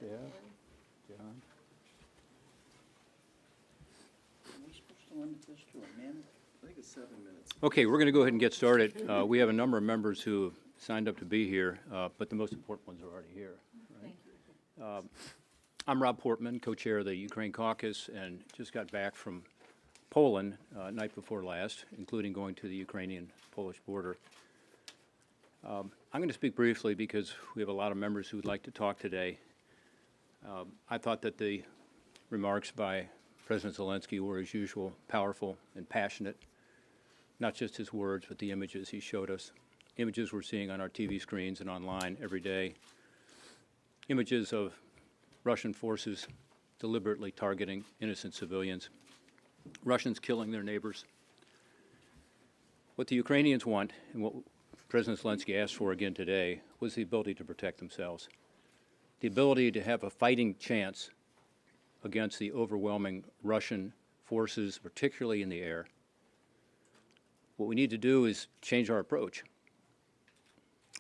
Yeah, John. Are we supposed to limit this to a minute? I think it's 7 minutes. Okay, we're going to go ahead and get started. We have a number of members who have signed up to be here, but the most important ones are already here. Right? I'm Rob Portman, co-chair of the Ukraine caucus, and just got back from Poland night before last, including going to the Ukrainian-Polish border. I'm going to speak briefly because we have a lot of members who would like to talk today. I thought that the remarks by President Zelenskyy were, as usual, powerful and passionate. Not just his words, but the images he showed us. Images we're seeing on our TV screens and online every day. Images of Russian forces deliberately targeting innocent civilians. Russians killing their neighbors. What the Ukrainians want, and what President Zelenskyy asked for again today, was the ability to protect themselves. The ability to have a fighting chance against the overwhelming Russian forces, particularly in the air. What we need to do is change our approach.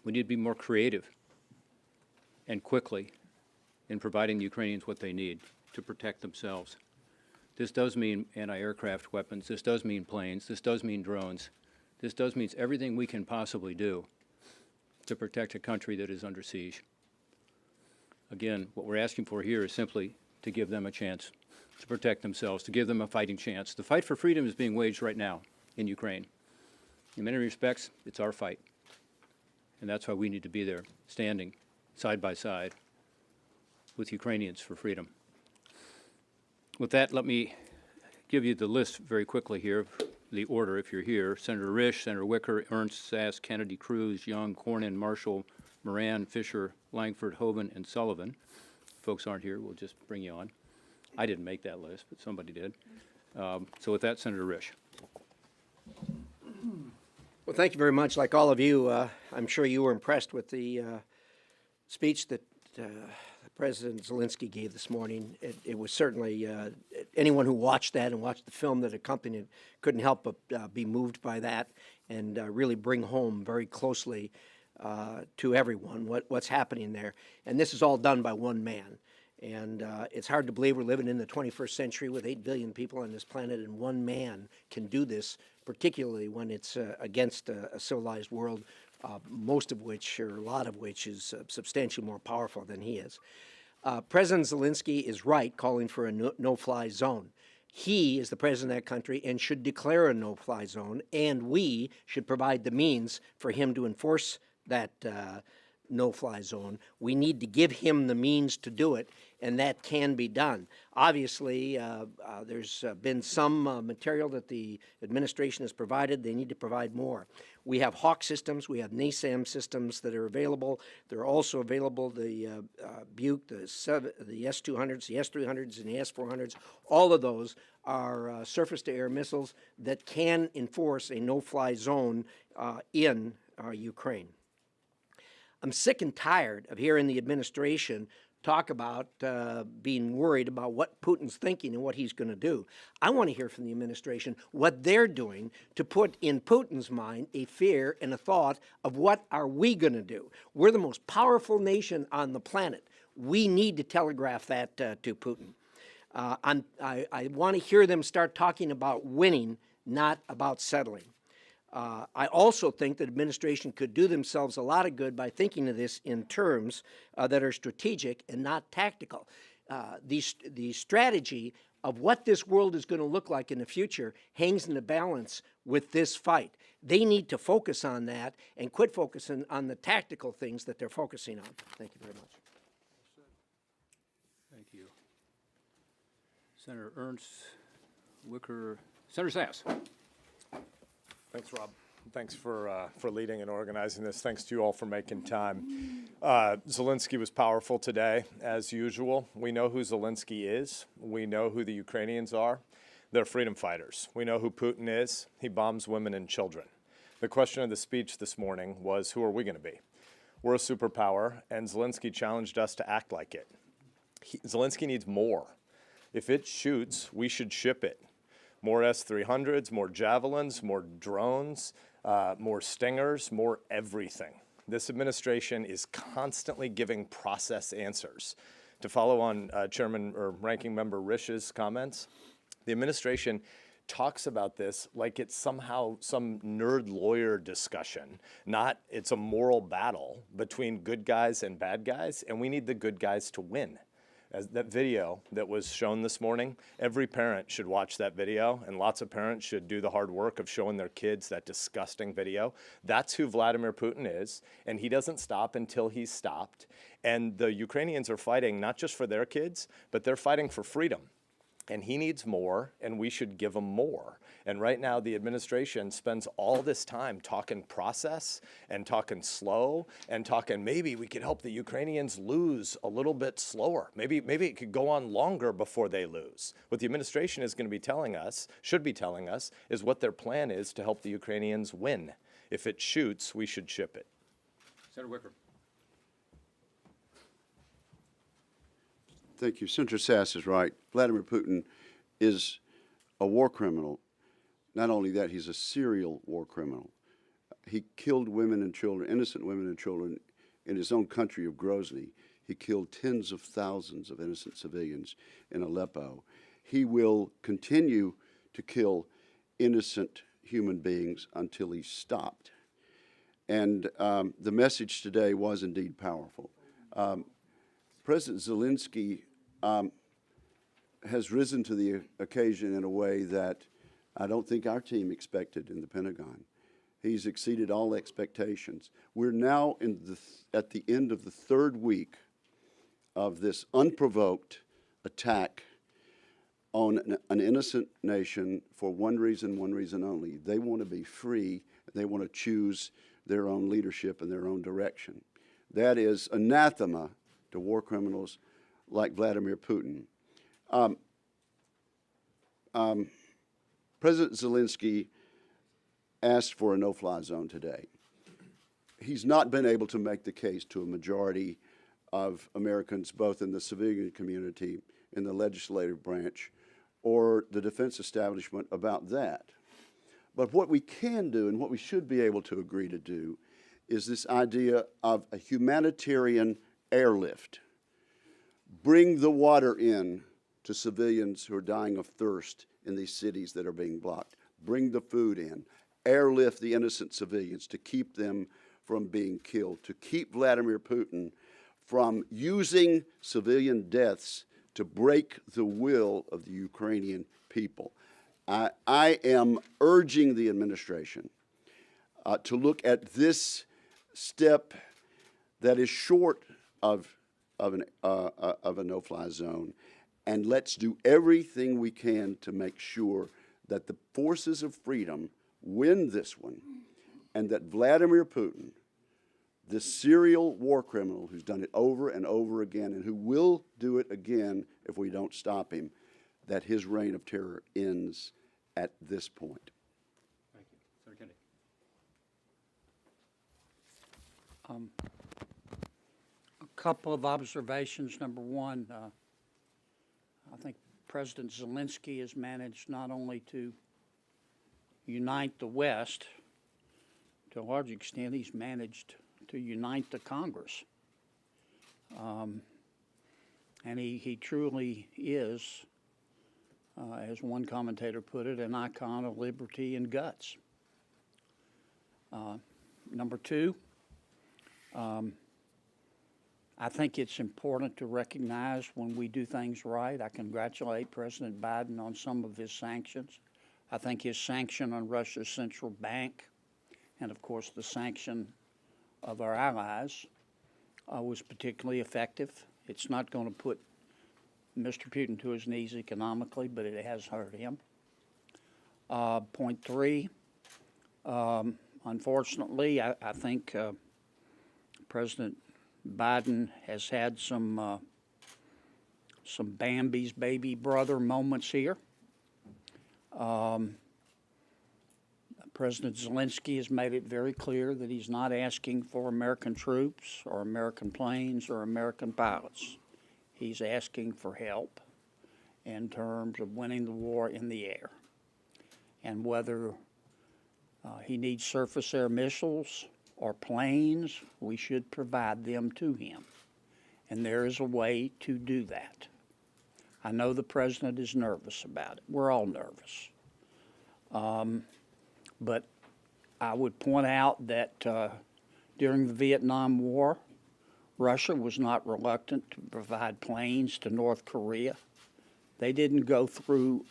We need to be more creative and quickly in providing the Ukrainians what they need to protect themselves. This does mean anti-aircraft weapons. This does mean planes. This does mean drones. This does mean everything we can possibly do to protect a country that is under siege. Again, what we're asking for here is simply to give them a chance to protect themselves, to give them a fighting chance. The fight for freedom is being waged right now in Ukraine. In many respects, it's our fight. And that's why we need to be there, standing side by side with Ukrainians for freedom. With that, let me give you the list very quickly here, the order if you're here. Senator Risch, Senator Wicker, Ernst, Sass, Kennedy, Cruz, Young, Cornyn, Marshall, Moran, Fisher, Langford, Hoeven, and Sullivan. If folks aren't here, we'll just bring you on. I didn't make that list, but somebody did. So with that, Senator Risch. Well, thank you very much. Like all of you, I'm sure you were impressed with the speech that President Zelenskyy gave this morning. It was certainly, anyone who watched that and watched the film that accompanied it couldn't help but be moved by that and really bring home very closely to everyone what's happening there. And this is all done by one man. And it's hard to believe we're living in the 21st century with 8 billion people on this planet, and one man can do this, particularly when it's against a civilized world, most of which, or a lot of which, is substantially more powerful than he is. President Zelenskyy is right calling for a no-fly zone. He is the president of that country and should declare a no-fly zone, and we should provide the means for him to enforce that no-fly zone. We need to give him the means to do it, and that can be done. Obviously, there's been some material that the administration has provided. They need to provide more. We have Hawk systems. We have NASAM systems that are available. They're also available, the Buke, the S-200s, the S-300s, and the S-400s. All of those are surface-to-air missiles that can enforce a no-fly zone in Ukraine. I'm sick and tired of hearing the administration talk about being worried about what Putin's thinking and what he's going to do. I want to hear from the administration what they're doing to put in Putin's mind a fear and a thought of what are we going to do. We're the most powerful nation on the planet. We need to telegraph that to Putin. I want to hear them start talking about winning, not about settling. I also think that administration could do themselves a lot of good by thinking of this in terms that are strategic and not tactical. The strategy of what this world is going to look like in the future hangs in the balance with this fight. They need to focus on that and quit focusing on the tactical things that they're focusing on. Thank you very much. Thank you. Senator Ernst, Wicker, Senator Sass. Thanks, Rob. Thanks for leading and organizing this. Thanks to you all for making time. Zelenskyy was powerful today, as usual. We know who Zelenskyy is. We know who the Ukrainians are. They're freedom fighters. We know who Putin is. He bombs women and children. The question of the speech this morning was, who are we going to be? We're a superpower, and Zelenskyy challenged us to act like it. Zelenskyy needs more. If it shoots, we should ship it. More S-300s, more Javelins, more drones, more Stingers, more everything. This administration is constantly giving process answers to follow on Chairman or Ranking Member Rish's comments, the administration talks about this like it's somehow some nerd lawyer discussion, not it's a moral battle between good guys and bad guys, and we need the good guys to win. As that video that was shown this morning, every parent should watch that video, and lots of parents should do the hard work of showing their kids that disgusting video. That's who Vladimir Putin is, and he doesn't stop until he's stopped. And the Ukrainians are fighting not just for their kids, but they're fighting for freedom. And he needs more, and we should give him more. And right now, the administration spends all this time talking process and talking slow and talking maybe we could help the Ukrainians lose a little bit slower. Maybe it could go on longer before they lose. What the administration is going to be telling us, should be telling us, is what their plan is to help the Ukrainians win. If it shoots, we should ship it. Senator Wicker. Thank you. Senator Sass is right. Vladimir Putin is a war criminal. Not only that, he's a serial war criminal. He killed women and children, innocent women and children, in his own country of Grozny. He killed tens of thousands of innocent civilians in Aleppo. He will continue to kill innocent human beings until he's stopped. And the message today was indeed powerful. President Zelenskyy has risen to the occasion in a way that I don't think our team expected in the Pentagon. He's exceeded all expectations. We're now at the end of the third week of this unprovoked attack on an innocent nation for one reason only. They want to be free. They want to choose their own leadership and their own direction. That is anathema to war criminals like Vladimir Putin. President Zelenskyy asked for a no-fly zone today. He's not been able to make the case to a majority of Americans, both in the civilian community, in the legislative branch, or the defense establishment about that. But what we can do and what we should be able to agree to do is this idea of a humanitarian airlift. Bring the water in to civilians who are dying of thirst in these cities that are being blocked. Bring the food in. Airlift the innocent civilians to keep them from being killed, to keep Vladimir Putin from using civilian deaths to break the will of the Ukrainian people. I am urging the administration to look at this step that is short of a no-fly zone, and let's do everything we can to make sure that the forces of freedom win this one, and that Vladimir Putin, this serial war criminal who's done it over and over again and who will do it again if we don't stop him, that his reign of terror ends at this point. Thank you. Senator Kennedy. A couple of observations. Number one, I think President Zelenskyy has managed not only to unite the West, to a large extent, he's managed to unite the Congress. And he truly is, as one commentator put it, an icon of liberty and guts. Number two, I think it's important to recognize when we do things right. I congratulate President Biden on some of his sanctions. I think his sanction on Russia's central bank and, of course, the sanction of our allies was particularly effective. It's not going to put Mr. Putin to his knees economically, but it has hurt him. Point three, unfortunately, I think President Biden has had some Bambi's baby brother moments here. President Zelenskyy has made it very clear that he's not asking for American troops or American planes or American pilots. He's asking for help in terms of winning the war in the air. And whether he needs surface air missiles or planes, we should provide them to him. And there is a way to do that. I know the president is nervous about it. We're all nervous. But I would point out that during the Vietnam War, Russia was not reluctant to provide planes to North Korea. They didn't go through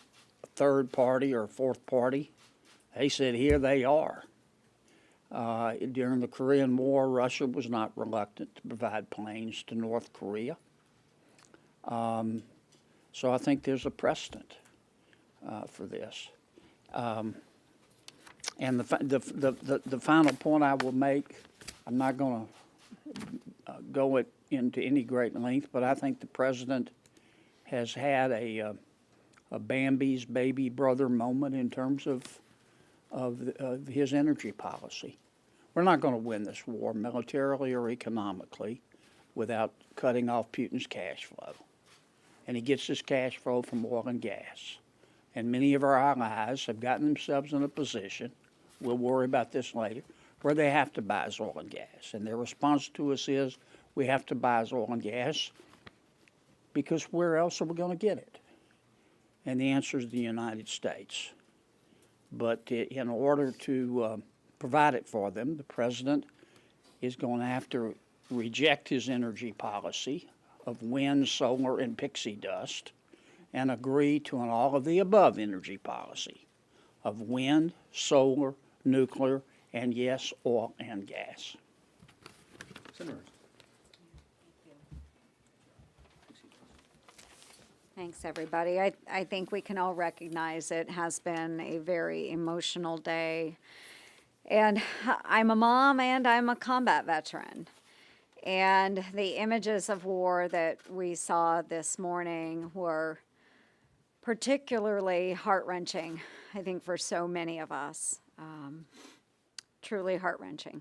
a third party or a fourth party. They said, here they are. During the Korean War, Russia was not reluctant to provide planes to North Korea. So I think there's a precedent for this. And the final point I will make, I'm not going to go into any great length, but I think the president has had a Bambi's baby brother moment in terms of his energy policy. We're not going to win this war militarily or economically without cutting off Putin's cash flow. And he gets his cash flow from oil and gas. And many of our allies have gotten themselves in a position, we'll worry about this later, where they have to buy his oil and gas. And their response to us is, we have to buy his oil and gas because where else are we going to get it? And the answer is the United States. But in order to provide it for them, the president is going to have to reject his energy policy of wind, solar, and pixie dust and agree to an all of the above energy policy of wind, solar, nuclear, and yes, oil and gas. Senator. Thanks, everybody. I think we can all recognize it has been a very emotional day. And I'm a mom and I'm a combat veteran. And the images of war that we saw this morning were particularly heart-wrenching, I think, for so many of us. Truly heart-wrenching.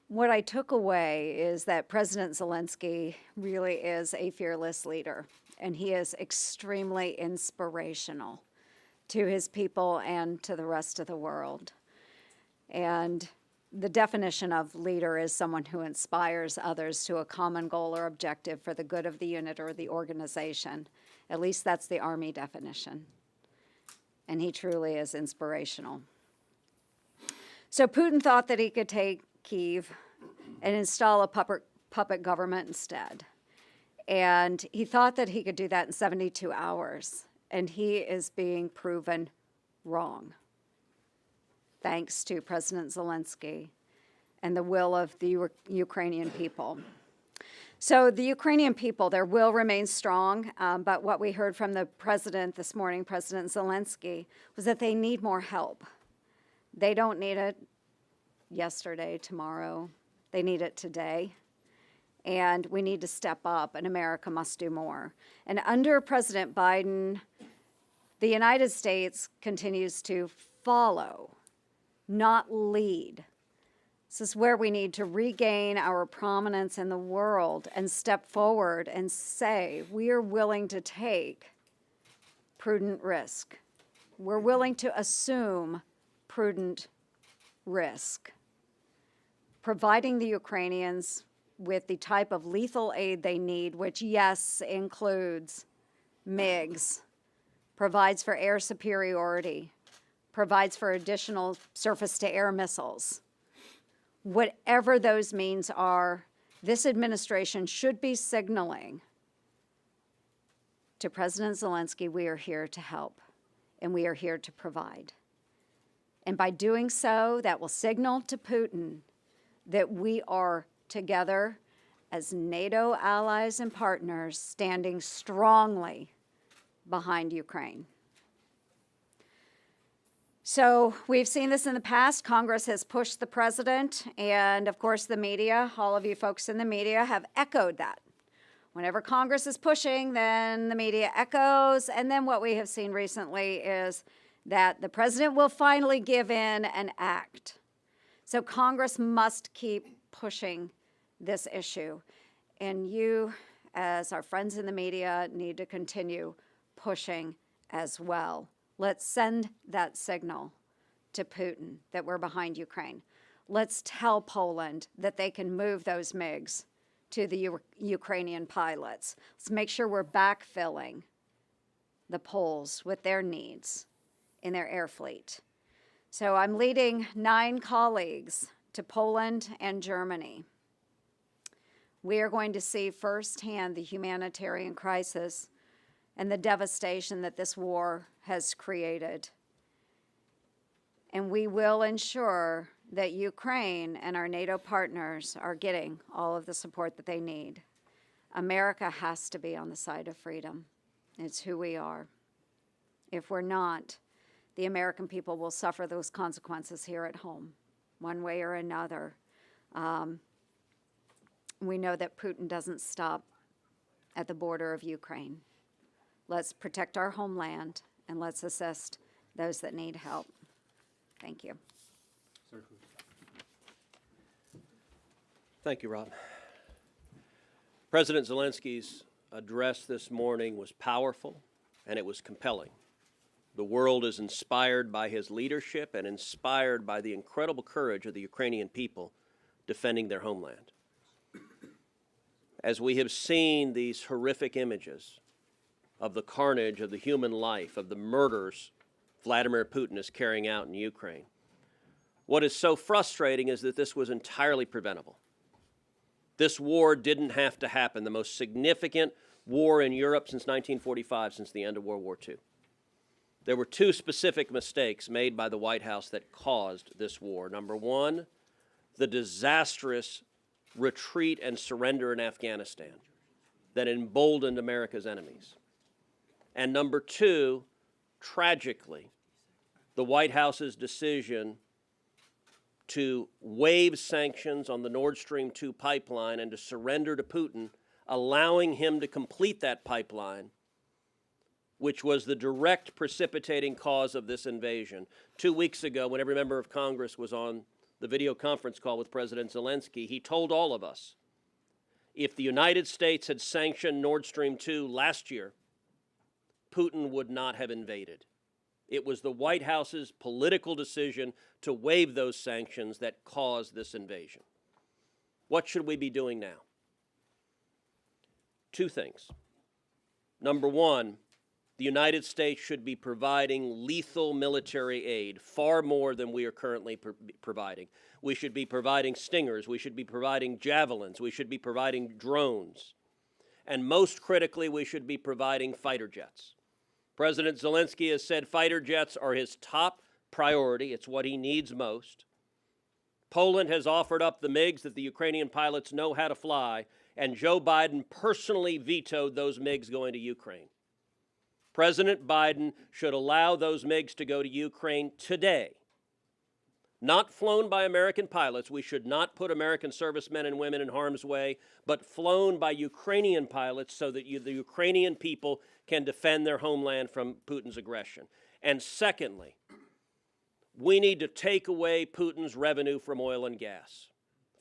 What I took away is that President Zelenskyy really is a fearless leader, and he is extremely inspirational to his people and to the rest of the world. And the definition of leader is someone who inspires others to a common goal or objective for the good of the unit or the organization. At least that's the Army definition. And he truly is inspirational. So Putin thought that he could take Kyiv and install a puppet government instead. And he thought that he could do that in 72 hours. And he is being proven wrong, thanks to President Zelenskyy and the will of the Ukrainian people. So the Ukrainian people, their will remains strong, but what we heard from the president this morning, President Zelenskyy, was that they need more help. They don't need it yesterday, tomorrow. They need it today. And we need to step up, and America must do more. And under President Biden, the United States continues to follow, not lead. This is where we need to regain our prominence in the world and step forward and say, we are willing to take prudent risk. We're willing to assume prudent risk. Providing the Ukrainians with the type of lethal aid they need, which, yes, includes MiGs, provides for air superiority, provides for additional surface-to-air missiles. Whatever those means are, this administration should be signaling to President Zelenskyy, we are here to help, and we are here to provide. And by doing so, that will signal to Putin that we are together as NATO allies and partners standing strongly behind Ukraine. So we've seen this in the past. Congress has pushed the president, and of course the media, all of you folks in the media have echoed that. Whenever Congress is pushing, then the media echoes, and then what we have seen recently is that the president will finally give in and act. So Congress must keep pushing this issue. And you, as our friends in the media, need to continue pushing as well. Let's send that signal to Putin that we're behind Ukraine. Let's tell Poland that they can move those MiGs to the Ukrainian pilots. Let's make sure we're backfilling the Poles with their needs in their air fleet. So I'm leading 9 colleagues to Poland and Germany. We are going to see firsthand the humanitarian crisis and the devastation that this war has created. And we will ensure that Ukraine and our NATO partners are getting all of the support that they need. America has to be on the side of freedom. It's who we are. If we're not, the American people will suffer those consequences here at home, one way or another. We know that Putin doesn't stop at the border of Ukraine. Let's protect our homeland, and let's assist those that need help. Thank you. Thank you, Rob. President Zelensky's address this morning was powerful and it was compelling. The world is inspired by his leadership and inspired by the incredible courage of the Ukrainian people defending their homeland. As we have seen these horrific images of the carnage, of the human life, of the murders Vladimir Putin is carrying out in Ukraine, what is so frustrating is that this was entirely preventable. This war didn't have to happen, the most significant war in Europe since 1945, since the end of World War II. There were 2 specific mistakes made by the White House that caused this war. Number 1, the disastrous retreat and surrender in Afghanistan that emboldened America's enemies. And number 2, tragically, the White House's decision to waive sanctions on the Nord Stream 2 pipeline and to surrender to Putin, allowing him to complete that pipeline, which was the direct precipitating cause of this invasion. 2 weeks ago, when every member of Congress was on the video conference call with President Zelenskyy, he told all of us, if the United States had sanctioned Nord Stream 2 last year, Putin would not have invaded. It was the White House's political decision to waive those sanctions that caused this invasion. What should we be doing now? 2 things. Number 1, the United States should be providing lethal military aid, far more than we are currently providing. We should be providing Stingers, we should be providing Javelins, we should be providing drones, and most critically, we should be providing fighter jets. President Zelenskyy has said fighter jets are his top priority. It's what he needs most. Poland has offered up the MiGs that the Ukrainian pilots know how to fly, and Joe Biden personally vetoed those MiGs going to Ukraine. President Biden should allow those MiGs to go to Ukraine today. Not flown by American pilots. We should not put American servicemen and women in harm's way, but flown by Ukrainian pilots so that the Ukrainian people can defend their homeland from Putin's aggression. And secondly, we need to take away Putin's revenue from oil and gas.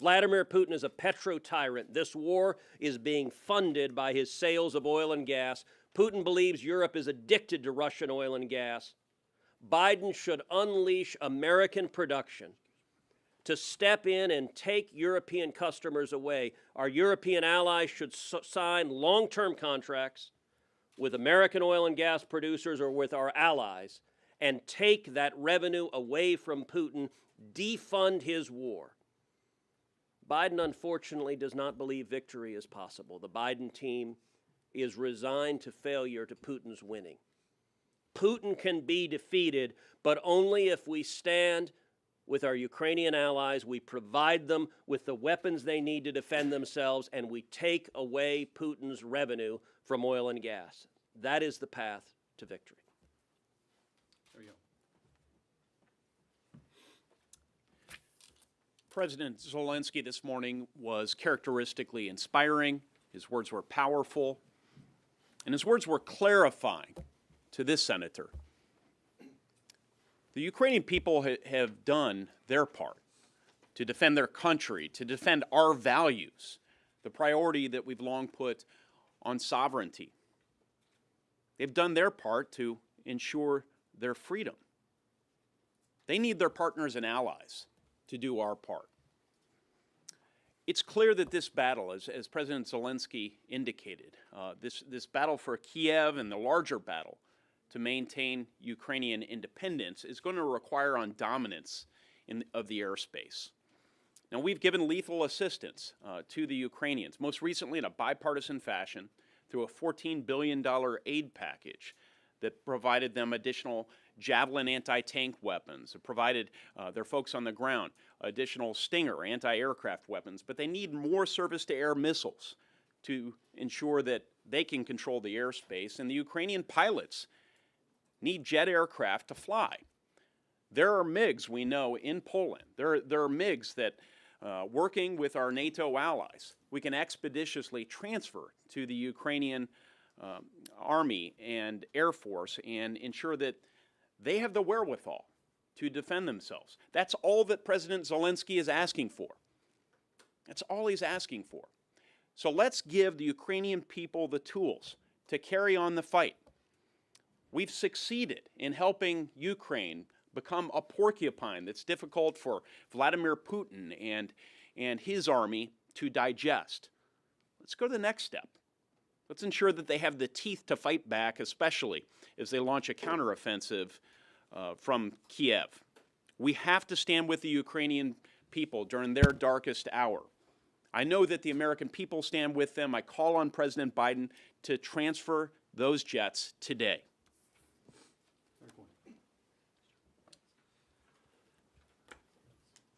Vladimir Putin is a petro-tyrant. This war is being funded by his sales of oil and gas. Putin believes Europe is addicted to Russian oil and gas. Biden should unleash American production to step in and take European customers away. Our European allies should sign long-term contracts with American oil and gas producers or with our allies and take that revenue away from Putin, defund his war. Biden, unfortunately, does not believe victory is possible. The Biden team is resigned to failure to Putin's winning. Putin can be defeated, but only if we stand with our Ukrainian allies, we provide them with the weapons they need to defend themselves, and we take away Putin's revenue from oil and gas. That is the path to victory. There you go. President Zelenskyy this morning was characteristically inspiring. His words were powerful, and his words were clarifying to this senator. The Ukrainian people have done their part to defend their country, to defend our values, the priority that we've long put on sovereignty. They've done their part to ensure their freedom. They need their partners and allies to do our part. It's clear that this battle, as President Zelenskyy indicated, this battle for Kiev and the larger battle to maintain Ukrainian independence is going to require on dominance of the airspace. Now, we've given lethal assistance to the Ukrainians, most recently in a bipartisan fashion through a $14 billion aid package that provided them additional Javelin anti-tank weapons, it provided their folks on the ground additional Stinger anti-aircraft weapons, but they need more surface-to-air missiles to ensure that they can control the airspace, and the Ukrainian pilots need jet aircraft to fly. There are MiGs, we know, in Poland. There are MiGs that, working with our NATO allies, we can expeditiously transfer to the Ukrainian Army and Air Force and ensure that they have the wherewithal to defend themselves. That's all that President Zelenskyy is asking for. That's all he's asking for. So let's give the Ukrainian people the tools to carry on the fight. We've succeeded in helping Ukraine become a porcupine that's difficult for Vladimir Putin and his army to digest. Let's go to the next step. Let's ensure that they have the teeth to fight back, especially as they launch a counteroffensive from Kiev. We have to stand with the Ukrainian people during their darkest hour. I know that the American people stand with them. I call on President Biden to transfer those jets today.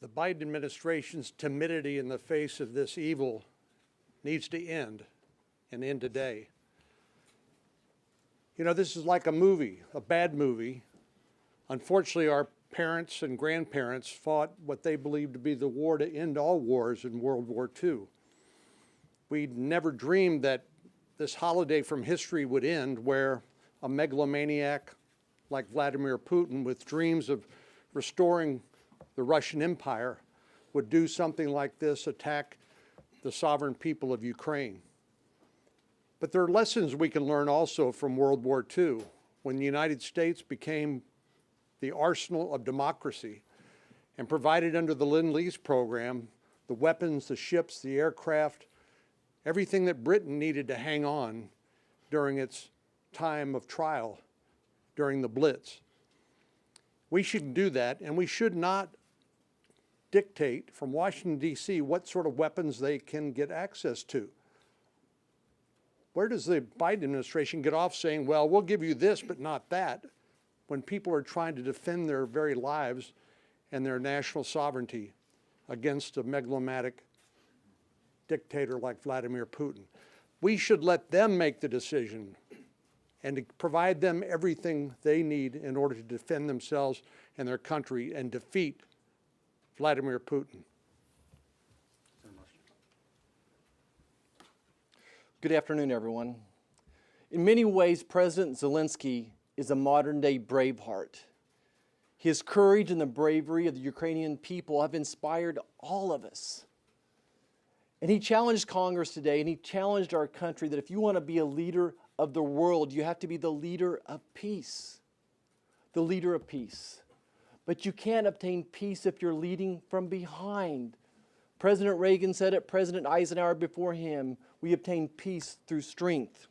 The Biden administration's timidity in the face of this evil needs to end, and end today. You know, this is like a movie, a bad movie. Unfortunately, our parents and grandparents fought what they believed to be the war to end all wars in World War II. We never dreamed that this holiday from history would end where a megalomaniac like Vladimir Putin, with dreams of restoring the Russian Empire, would do something like this, attack the sovereign people of Ukraine. But there are lessons we can learn also from World War II, when the United States became the arsenal of democracy and provided under the Lend-Lease program the weapons, the ships, the aircraft, everything that Britain needed to hang on during its time of trial during the Blitz. We should do that, and we should not dictate from Washington, D.C. what sort of weapons they can get access to. Where does the Biden administration get off saying, well, we'll give you this but not that, when people are trying to defend their very lives and their national sovereignty against a megalomaniac dictator like Vladimir Putin? We should let them make the decision and to provide them everything they need in order to defend themselves and their country and defeat Vladimir Putin. Good afternoon, everyone. In many ways, President Zelenskyy is a modern-day Braveheart. His courage and the bravery of the Ukrainian people have inspired all of us. And he challenged Congress today, and he challenged our country that if you want to be a leader of the world, you have to be the leader of peace. The leader of peace. But you can't obtain peace if you're leading from behind. President Reagan said it, President Eisenhower before him, we obtain peace through strength.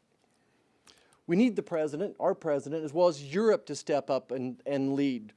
We need the president, our president, as well as Europe to step up and lead.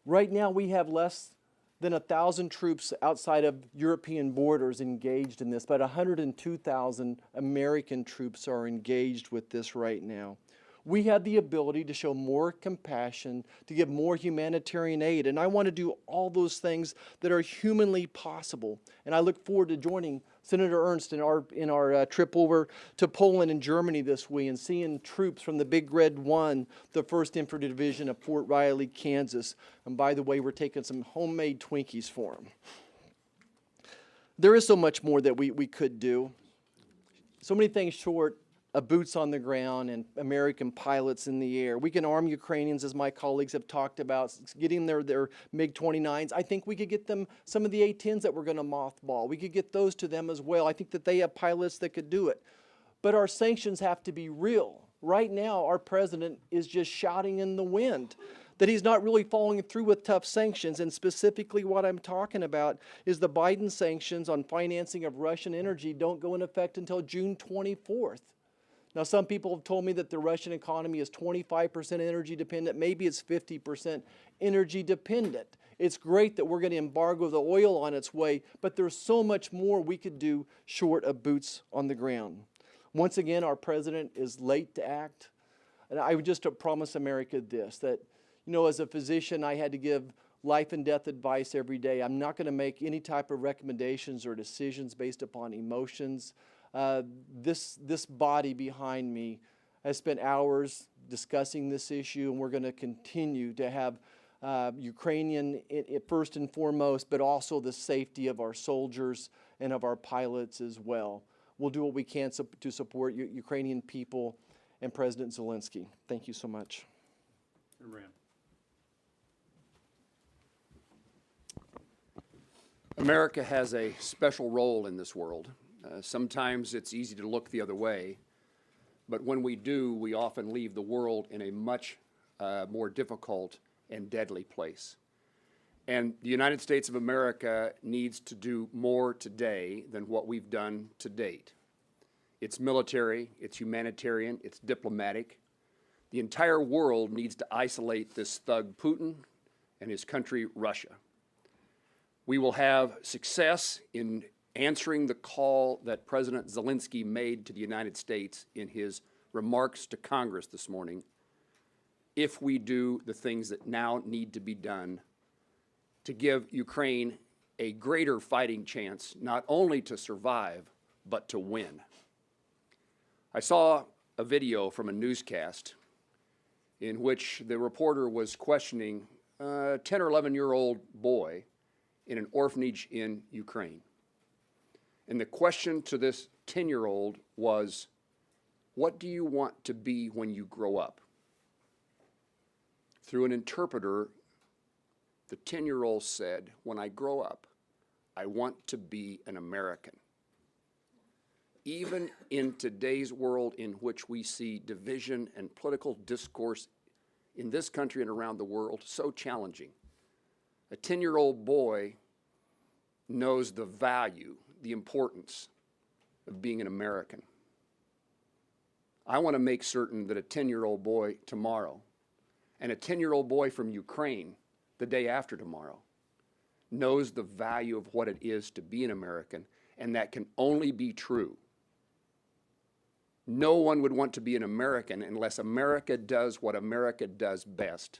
Right now we have less than 1,000 troops outside of European borders engaged in this, but 102,000 American troops are engaged with this right now. We have the ability to show more compassion, to give more humanitarian aid, and I want to do all those things that are humanly possible. And I look forward to joining Senator Ernst in our trip over to Poland and Germany this week and seeing troops from the Big Red 1, the 1st Infantry Division of Fort Riley, Kansas. And by the way, we're taking some homemade Twinkies for them. There is so much more that we could do. So many things short of boots on the ground and American pilots in the air. We can arm Ukrainians, as my colleagues have talked about, getting their MiG-29s. I think we could get them some of the A-10s that we're going to mothball. We could get those to them as well. I think that they have pilots that could do it. But our sanctions have to be real. Right now, our president is just shouting in the wind. that he's not really following through with tough sanctions. And specifically what I'm talking about is the Biden sanctions on financing of Russian energy don't go into effect until June 24th. Now, some people have told me that the Russian economy is 25% energy dependent. Maybe it's 50% energy dependent. It's great that we're going to embargo the oil on its way, but there's so much more we could do short of boots on the ground. Once again, our president is late to act. And I would just promise America this, that, you know, as a physician, I had to give life and death advice every day. I'm not going to make any type of recommendations or decisions based upon emotions. This body behind me has spent hours discussing this issue, and we're going to continue to have Ukrainian first and foremost, but also the safety of our soldiers and of our pilots as well. We'll do what we can to support Ukrainian people and President Zelenskyy. Thank you so much. America has a special role in this world. Sometimes it's easy to look the other way, but when we do, we often leave the world in a much more difficult and deadly place. And the United States of America needs to do more today than what we've done to date. It's military, it's humanitarian, it's diplomatic. The entire world needs to isolate this thug Putin and his country, Russia. We will have success in answering the call that President Zelenskyy made to the United States in his remarks to Congress this morning if we do the things that now need to be done to give Ukraine a greater fighting chance, not only to survive, but to win. I saw a video from a newscast in which the reporter was questioning a 10 or 11-year-old boy in an orphanage in Ukraine. And the question to this 10-year-old was, what do you want to be when you grow up? Through an interpreter, the 10-year-old said, when I grow up, I want to be an American. Even in today's world in which we see division and political discourse in this country and around the world so challenging, a 10-year-old boy knows the value, the importance of being an American. I want to make certain that a 10-year-old boy tomorrow and a 10-year-old boy from Ukraine the day after tomorrow knows the value of what it is to be an American, and that can only be true. No one would want to be an American unless America does what America does best,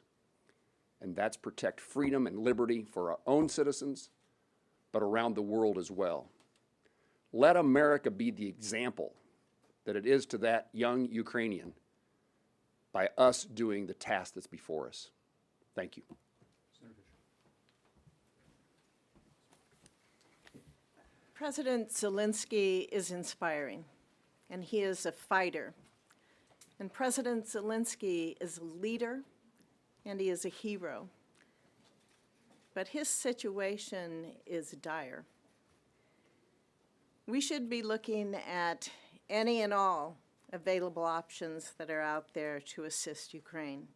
and that's protect freedom and liberty for our own citizens, but around the world as well. Let America be the example that it is to that young Ukrainian by us doing the task that's before us. Thank you. President Zelenskyy is inspiring, and he is a fighter. And President Zelenskyy is a leader, and he is a hero. But his situation is dire. We should be looking at any and all available options that are out there to assist Ukraine.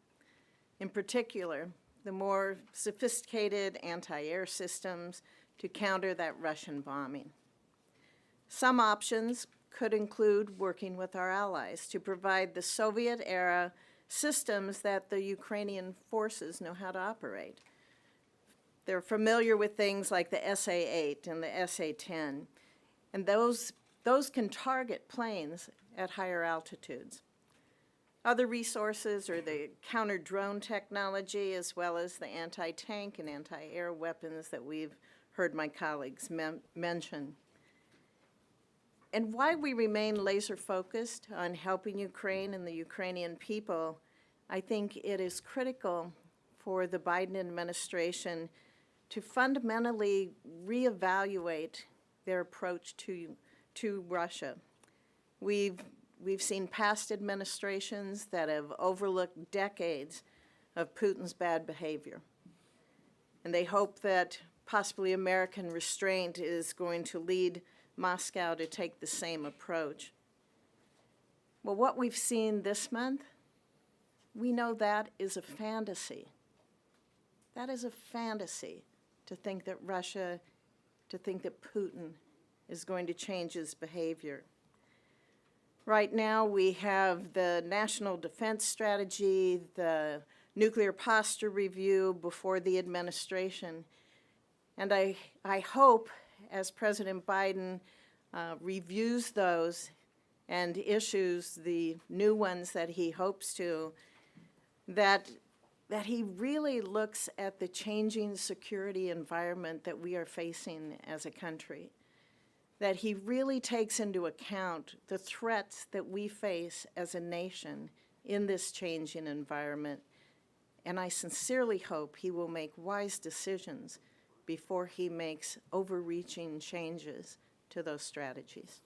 In particular, the more sophisticated anti-air systems to counter that Russian bombing. Some options could include working with our allies to provide the Soviet-era systems that the Ukrainian forces know how to operate. They're familiar with things like the SA-8 and the SA-10, and those can target planes at higher altitudes. Other resources are the counter-drone technology, as well as the anti-tank and anti-air weapons that we've heard my colleagues mention. And why we remain laser-focused on helping Ukraine and the Ukrainian people, I think it is critical for the Biden administration to fundamentally reevaluate their approach to Russia. We've seen past administrations that have overlooked decades of Putin's bad behavior. And they hope that possibly American restraint is going to lead Moscow to take the same approach. Well, what we've seen this month, we know that is a fantasy. That is a fantasy to think that Putin is going to change his behavior. Right now, we have the National Defense Strategy, the Nuclear Posture Review before the administration. And I hope, as President Biden reviews those and issues the new ones that he hopes to, that he really looks at the changing security environment that we are facing as a country, that he really takes into account the threats that we face as a nation in this changing environment. And I sincerely hope he will make wise decisions before he makes overreaching changes to those strategies.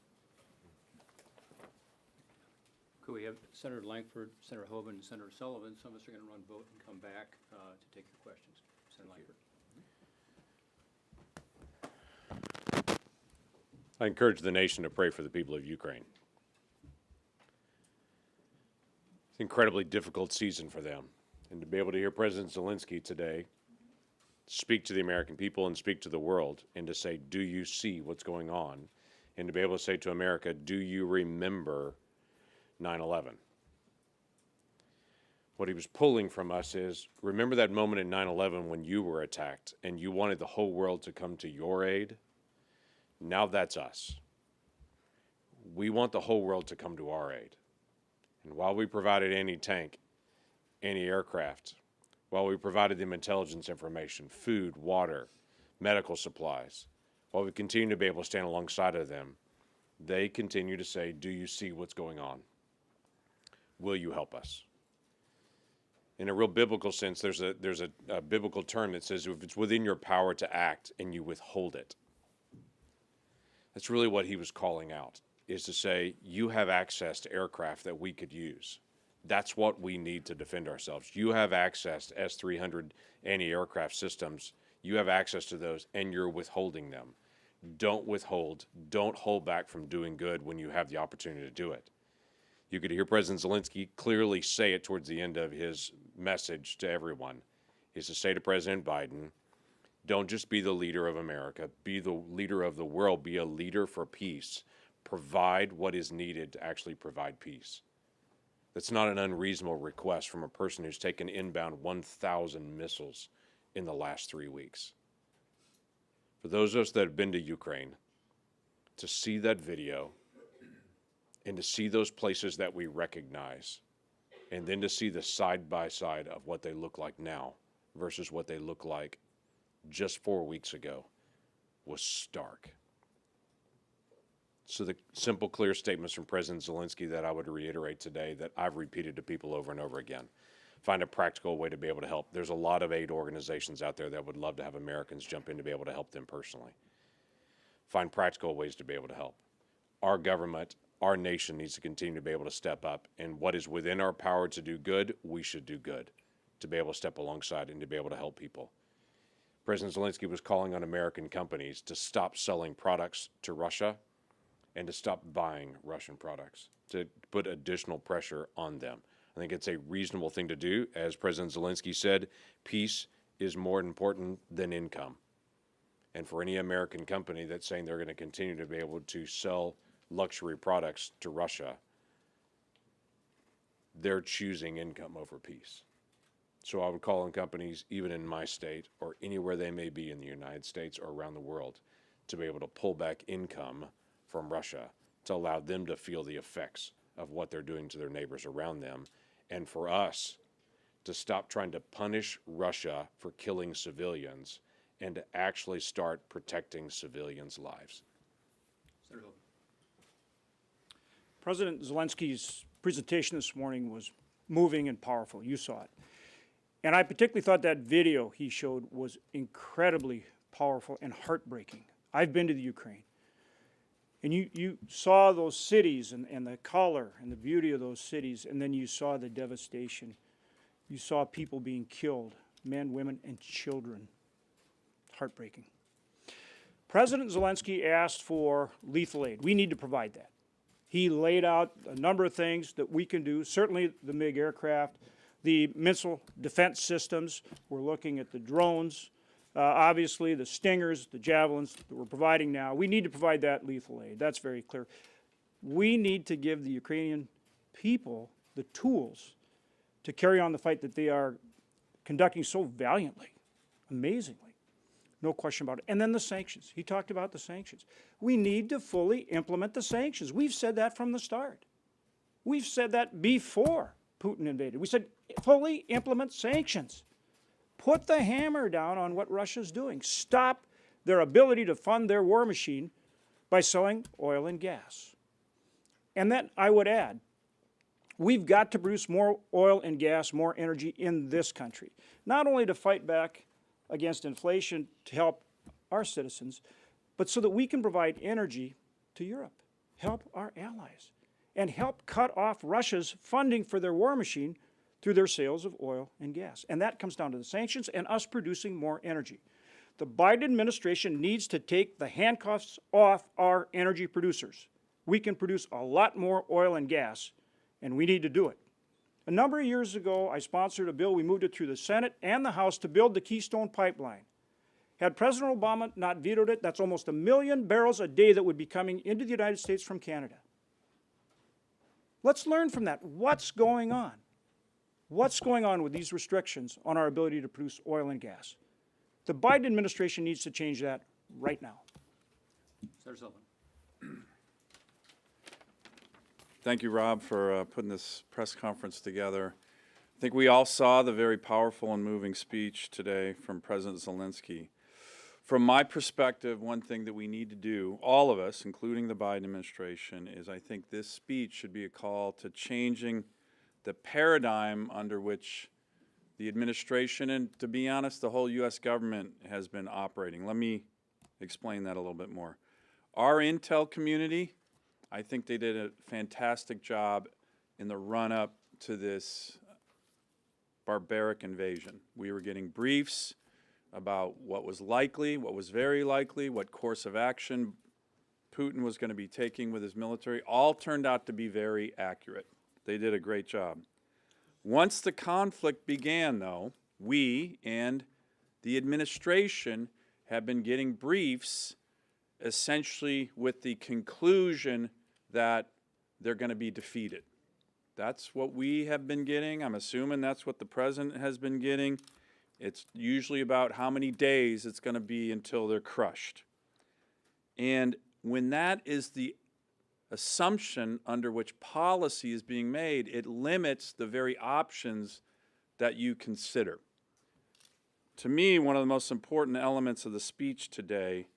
Could we have Senator Langford, Senator Hoeven, and Senator Sullivan? Some of us are going to run vote and come back to take your questions. Senator Langford. I encourage the nation to pray for the people of Ukraine. It's an incredibly difficult season for them. And to be able to hear President Zelenskyy today speak to the American people and speak to the world and to say, do you see what's going on? And to be able to say to America, do you remember 9/11? What he was pulling from us is, remember that moment in 9/11 when you were attacked and you wanted the whole world to come to your aid? Now that's us. We want the whole world to come to our aid. And while we provided anti-tank, anti-aircraft, while we provided them intelligence information, food, water, medical supplies, while we continue to be able to stand alongside of them, they continue to say, do you see what's going on? Will you help us? In a real biblical sense, there's a biblical term that says if it's within your power to act and you withhold it. That's really what he was calling out, is to say, you have access to aircraft that we could use. That's what we need to defend ourselves. You have access to S-300 anti-aircraft systems. You have access to those, and you're withholding them. Don't withhold. Don't hold back from doing good when you have the opportunity to do it. You could hear President Zelenskyy clearly say it towards the end of his message to everyone, is to say to President Biden, don't just be the leader of America, be the leader of the world, be a leader for peace. Provide what is needed to actually provide peace. That's not an unreasonable request from a person who's taken inbound 1,000 missiles in the last 3 weeks. For those of us that have been to Ukraine, to see that video and to see those places that we recognize, and then to see the side-by-side of what they look like now versus what they look like just 4 weeks ago, was stark. So the simple, clear statements from President Zelenskyy that I would reiterate today that I've repeated to people over and over again. Find a practical way to be able to help. There's a lot of aid organizations out there that would love to have Americans jump in to be able to help them personally. Find practical ways to be able to help. Our government, our nation needs to continue to be able to step up, and what is within our power to do good, we should do good, to be able to step alongside and to be able to help people. President Zelenskyy was calling on American companies to stop selling products to Russia and to stop buying Russian products, to put additional pressure on them. I think it's a reasonable thing to do. As President Zelenskyy said, peace is more important than income. And for any American company that's saying they're going to continue to be able to sell luxury products to Russia, they're choosing income over peace. So I would call on companies, even in my state or anywhere they may be in the United States or around the world, to be able to pull back income from Russia to allow them to feel the effects of what they're doing to their neighbors around them, and for us to stop trying to punish Russia for killing civilians and to actually start protecting civilians' lives. Senator Hoeven. President Zelenskyy's presentation this morning was moving and powerful. You saw it. And I particularly thought that video he showed was incredibly powerful and heartbreaking. I've been to the Ukraine. And you saw those cities and the color and the beauty of those cities, and then you saw the devastation. You saw people being killed, men, women, and children. Heartbreaking. President Zelenskyy asked for lethal aid. We need to provide that. He laid out a number of things that we can do, certainly the MiG aircraft, the missile defense systems. We're looking at the drones, obviously the Stingers, the Javelins that we're providing now. We need to provide that lethal aid. That's very clear. We need to give the Ukrainian people the tools to carry on the fight that they are conducting so valiantly, amazingly. No question about it. And then the sanctions. He talked about the sanctions. We need to fully implement the sanctions. We've said that from the start. We've said that before Putin invaded. We said fully implement sanctions. Put the hammer down on what Russia's doing. Stop their ability to fund their war machine by selling oil and gas. And then I would add, we've got to produce more oil and gas, more energy in this country, not only to fight back against inflation to help our citizens, but so that we can provide energy to Europe, help our allies, and help cut off Russia's funding for their war machine through their sales of oil and gas. And that comes down to the sanctions and us producing more energy. The Biden administration needs to take the handcuffs off our energy producers. We can produce a lot more oil and gas, and we need to do it. A number of years ago, I sponsored a bill. We moved it through the Senate and the House to build the Keystone Pipeline. Had President Obama not vetoed it, that's almost 1 million barrels a day that would be coming into the United States from Canada. Let's learn from that. What's going on? What's going on with these restrictions on our ability to produce oil and gas? The Biden administration needs to change that right now. Senator Sullivan. Thank you, Rob, for putting this press conference together. I think we all saw the very powerful and moving speech today from President Zelenskyy. From my perspective, one thing that we need to do, all of us, including the Biden administration, is I think this speech should be a call to changing the paradigm under which the administration and, to be honest, the whole U.S. government has been operating. Let me explain that a little bit more. Our intel community, I think they did a fantastic job in the run-up to this barbaric invasion. We were getting briefs about what was likely, what was very likely, what course of action Putin was going to be taking with his military. All turned out to be very accurate. They did a great job. Once the conflict began, though, we and the administration have been getting briefs essentially with the conclusion that they're going to be defeated. That's what we have been getting. I'm assuming that's what the president has been getting. It's usually about how many days it's going to be until they're crushed. And when that is the assumption under which policy is being made, it limits the very options that you consider. To me, one of the most important elements of the speech today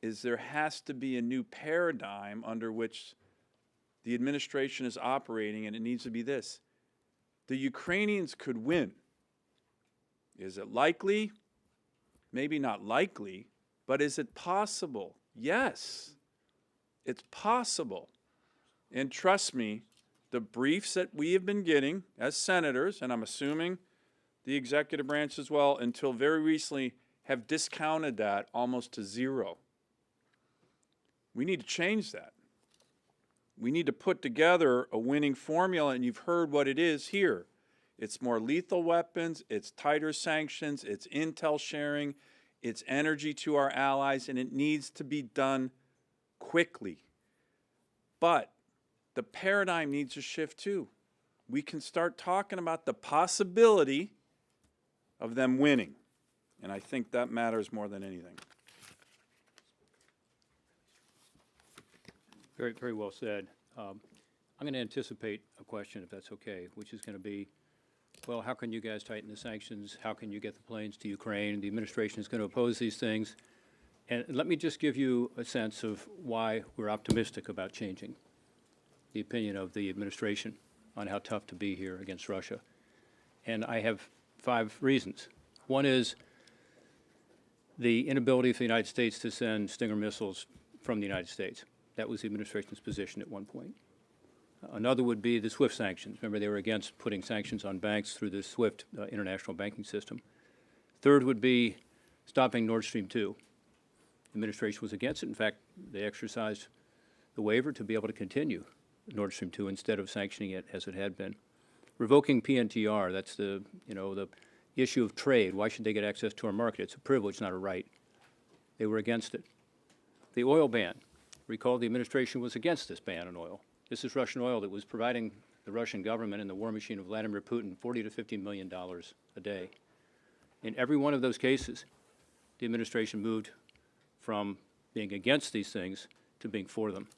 is there has to be a new paradigm under which the administration is operating, and it needs to be this. The Ukrainians could win. Is it likely? Maybe not likely, but is it possible? Yes, it's possible. And trust me, the briefs that we have been getting as senators, and I'm assuming the executive branch as well, until very recently, have discounted that almost to zero. We need to change that. We need to put together a winning formula, and you've heard what it is here. It's more lethal weapons, it's tighter sanctions, it's intel sharing, it's energy to our allies, and it needs to be done quickly. But the paradigm needs to shift too. We can start talking about the possibility of them winning, and I think that matters more than anything. Very, very well said. I'm going to anticipate a question, if that's okay, which is going to be, well, how can you guys tighten the sanctions? How can you get the planes to Ukraine? The administration is going to oppose these things. And let me just give you a sense of why we're optimistic about changing the opinion of the administration on how tough to be here against Russia. And I have 5 reasons. One is the inability of the United States to send Stinger missiles from the United States. That was the administration's position at one point. Another would be the SWIFT sanctions. Remember, they were against putting sanctions on banks through the SWIFT international banking system. Third would be stopping Nord Stream 2. The administration was against it. In fact, they exercised the waiver to be able to continue Nord Stream 2 instead of sanctioning it as it had been. Revoking PNTR, that's the, you know, the issue of trade. Why should they get access to our market? It's a privilege, not a right. They were against it. The oil ban. Recall the administration was against this ban on oil. This is Russian oil that was providing the Russian government and the war machine of Vladimir Putin $40 to $50 million a day. In every one of those cases, the administration moved from being against these things to being for them.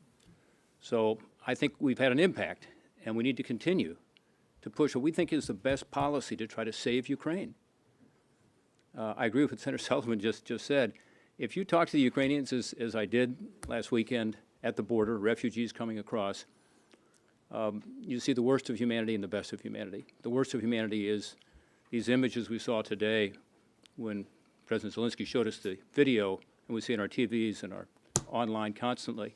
So I think we've had an impact, and we need to continue to push what we think is the best policy to try to save Ukraine. I agree with what Senator Sullivan just said. If you talk to the Ukrainians, as I did last weekend at the border, refugees coming across, you see the worst of humanity and the best of humanity. The worst of humanity is these images we saw today when President Zelenskyy showed us the video, and we see it on our TVs and our online constantly.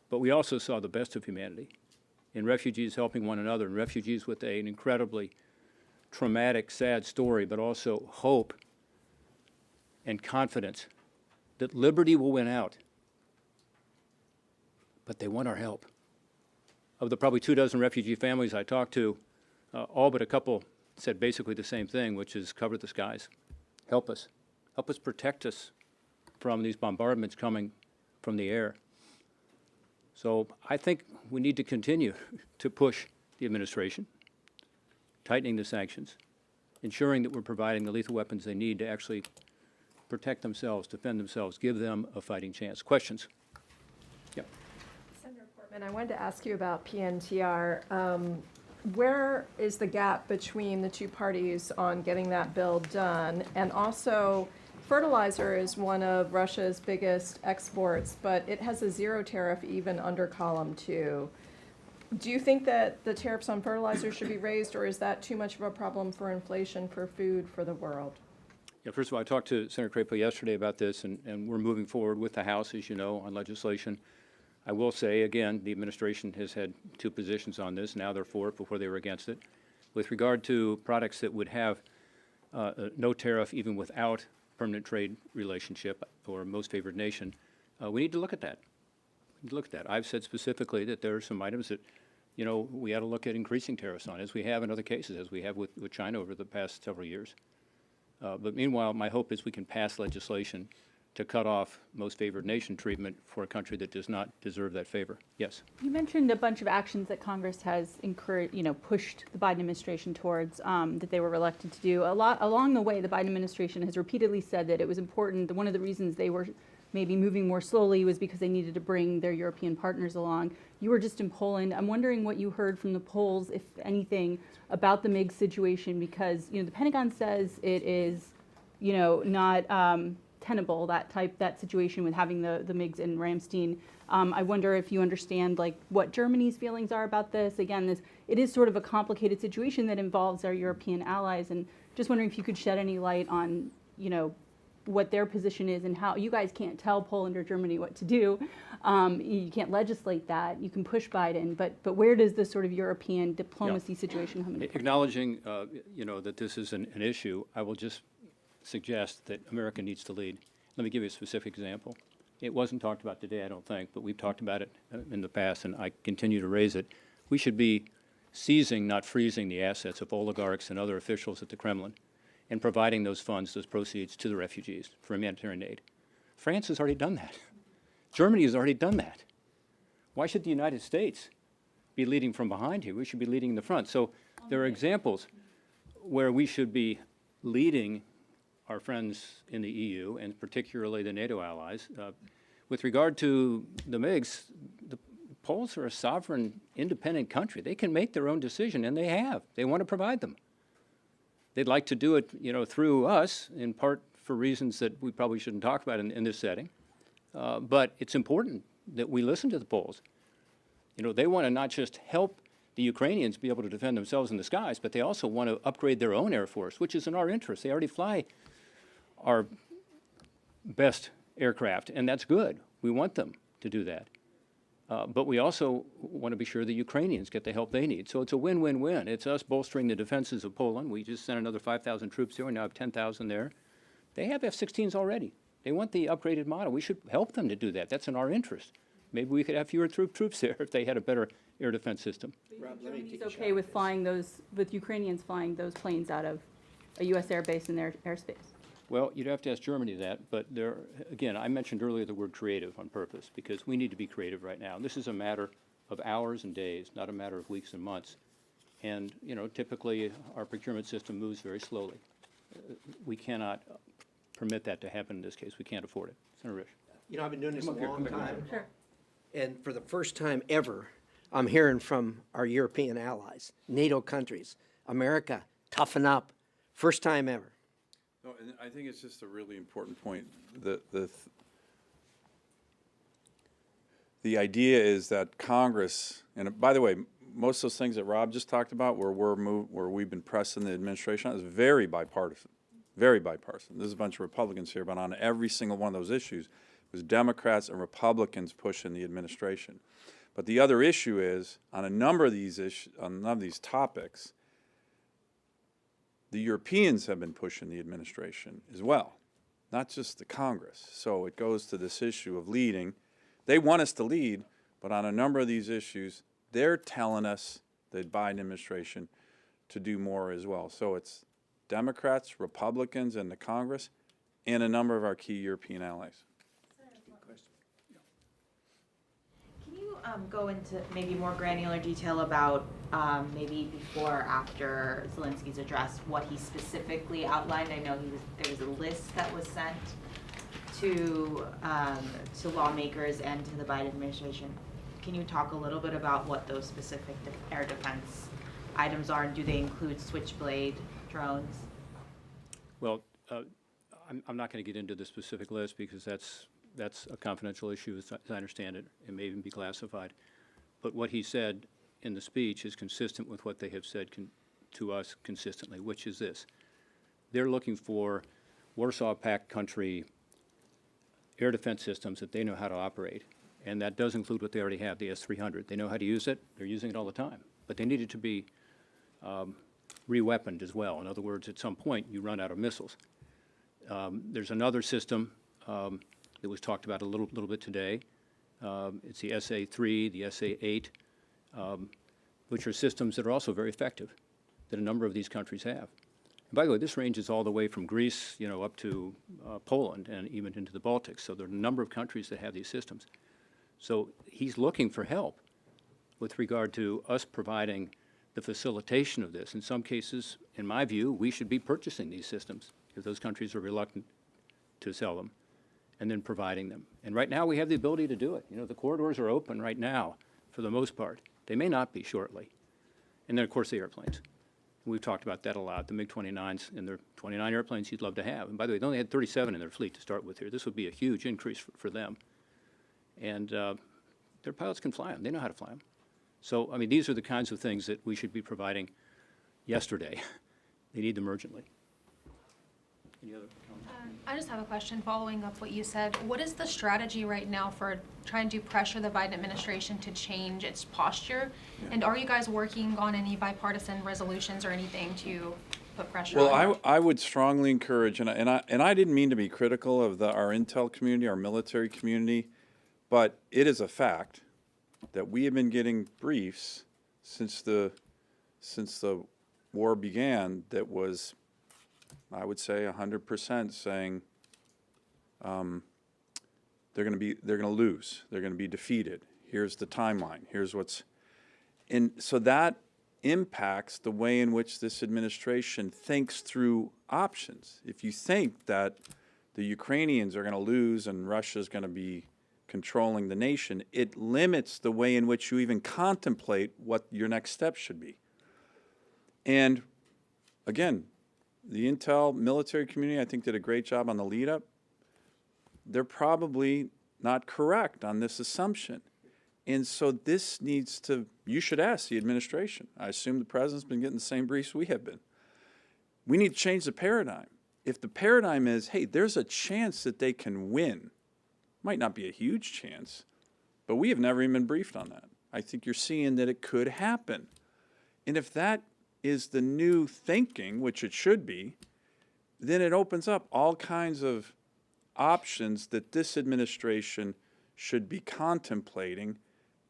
But we also saw the best of humanity in refugees helping one another, and refugees with an incredibly traumatic, sad story, but also hope and confidence that liberty will win out. But they want our help. Of the probably 24 refugee families I talked to, all but a couple said basically the same thing, which is cover the skies. Help us. Help us protect us from these bombardments coming from the air. So I think we need to continue to push the administration, tightening the sanctions, ensuring that we're providing the lethal weapons they need to actually protect themselves, defend themselves, give them a fighting chance. Questions? Yep. Senator Portman, I wanted to ask you about PNTR. Where is the gap between the two parties on getting that bill done? And also, fertilizer is one of Russia's biggest exports, but it has a zero tariff even under column 2. Do you think that the tariffs on fertilizer should be raised, or is that too much of a problem for inflation for food for the world? Yeah, first of all, I talked to Senator Crapo yesterday about this, and we're moving forward with the House, as you know, on legislation. I will say, again, the administration has had 2 positions on this. Now they're for it. Before they were against it. With regard to products that would have no tariff even without permanent trade relationship or most favored nation, we need to look at that. We need to look at that. I've said specifically that there are some items that, you know, we ought to look at increasing tariffs on, as we have in other cases, as we have with China over the past several years. But meanwhile, my hope is we can pass legislation to cut off most favored nation treatment for a country that does not deserve that favor. Yes. You mentioned a bunch of actions that Congress has encouraged, pushed the Biden administration towards that they were reluctant to do. A lot along the way, the Biden administration has repeatedly said that it was important. One of the reasons they were maybe moving more slowly was because they needed to bring their European partners along. You were just in Poland. I'm wondering what you heard from the Poles, if anything, about the MiG situation, because the Pentagon says it is, not tenable, that situation with having the MiGs in Ramstein. I wonder if you understand what Germany's feelings are about this. Again, it is sort of a complicated situation that involves our European allies, and just wondering if you could shed any light on, what their position is and how you guys can't tell Poland or Germany what to do. You can't legislate that. You can push Biden, but where does this sort of European diplomacy situation come in? Acknowledging, that this is an issue, I will just suggest that America needs to lead. Let me give you a specific example. It wasn't talked about today, I don't think, but we've talked about it in the past, and I continue to raise it. We should be seizing, not freezing, the assets of oligarchs and other officials at the Kremlin and providing those funds, those proceeds to the refugees for humanitarian aid. France has already done that. Germany has already done that. Why should the United States be leading from behind here? We should be leading in the front. So there are examples where we should be leading our friends in the EU, and particularly the NATO allies. With regard to the MiGs, the Poles are a sovereign, independent country. They can make their own decision, and they have. They want to provide them. They'd like to do it, through us, in part for reasons that we probably shouldn't talk about in this setting. But it's important that we listen to the Poles. They want to not just help the Ukrainians be able to defend themselves in the skies, but they also want to upgrade their own Air Force, which is in our interest. They already fly our best aircraft, and that's good. We want them to do that. But we also want to be sure the Ukrainians get the help they need. So it's a win-win-win. It's us bolstering the defenses of Poland. We just sent another 5,000 troops there. We now have 10,000 there. They have F-16s already. They want the upgraded model. We should help them to do that. That's in our interest. maybe we could have fewer troops there if they had a better air defense system. Germany's okay with flying with Ukrainians flying those planes out of a U.S. airbase in their airspace? Well, you'd have to ask Germany that, but there, again, I mentioned earlier the word creative on purpose, because we need to be creative right now. This is a matter of hours and days, not a matter of weeks and months. And, you know, typically our procurement system moves very slowly. We cannot permit that to happen in this case. We can't afford it. Senator Risch. You know, I've been doing this a long time. Sure. And for the first time ever, I'm hearing from our European allies, NATO countries, America, toughen up. First time ever. No, and I think it's just a really important point. The idea is that Congress, and by the way, most of those things that Rob just talked about, where we've been pressing the administration on, is very bipartisan. Very bipartisan. There's a bunch of Republicans here, but on every single one of those issues, it was Democrats and Republicans pushing the administration. But the other issue is, on a number of these issues, on a number of these topics, the Europeans have been pushing the administration as well, not just the Congress. So it goes to this issue of leading. They want us to lead, but on a number of these issues, they're telling us, the Biden administration, to do more as well. So it's Democrats, Republicans, and the Congress, and a number of our key European allies. Can you go into maybe more granular detail about maybe before or after Zelensky's address, what he specifically outlined? I know there was a list that was sent to lawmakers and to the Biden administration. Can you talk a little bit about what those specific air defense items are, and do they include Switchblade drones? Well, I'm not going to get into the specific list because that's a confidential issue, as I understand it. It may even be classified. But what he said in the speech is consistent with what they have said to us consistently, which is this. They're looking for Warsaw Pact country air defense systems that they know how to operate. And that does include what they already have, the S-300. They know how to use it. They're using it all the time. But they need it to be re-weaponed as well. In other words, at some point, you run out of missiles. There's another system that was talked about a little bit today. It's the SA-3, the SA-8, which are systems that are also very effective, that a number of these countries have. And by the way, this ranges all the way from Greece, you know, up to Poland and even into the Baltics. So there are a number of countries that have these systems. So he's looking for help with regard to us providing the facilitation of this. In some cases, in my view, we should be purchasing these systems if those countries are reluctant to sell them, and then providing them. And right now we have the ability to do it. You know, the corridors are open right now for the most part. They may not be shortly. And then, of course, the airplanes. We've talked about that a lot, the MiG-29s and their 29 airplanes you'd love to have. And by the way, they only had 37 in their fleet to start with here. This would be a huge increase for them. And their pilots can fly them. They know how to fly them. So, I mean, these are the kinds of things that we should be providing yesterday. They need them urgently. Any other comments? I just have a question following up what you said. What is the strategy right now for trying to pressure the Biden administration to change its posture? Yeah. And are you guys working on any bipartisan resolutions or anything to put pressure on? Well, I would strongly encourage, and I didn't mean to be critical of our intel community, our military community, but it is a fact that we have been getting briefs since the war began that was, I would say, 100% saying they're going to lose, they're going to be defeated. Here's the timeline. Here's what's, and so that impacts the way in which this administration thinks through options. If you think that the Ukrainians are going to lose and Russia's going to be controlling the nation, it limits the way in which you even contemplate what your next steps should be. And again, the intel military community, I think, did a great job on the lead up. They're probably not correct on this assumption. And so this needs to, you should ask the administration. I assume the president's been getting the same briefs we have been. We need to change the paradigm. If the paradigm is, hey, there's a chance that they can win, might not be a huge chance, but we have never even been briefed on that. I think you're seeing that it could happen. And if that is the new thinking, which it should be, then it opens up all kinds of options that this administration should be contemplating,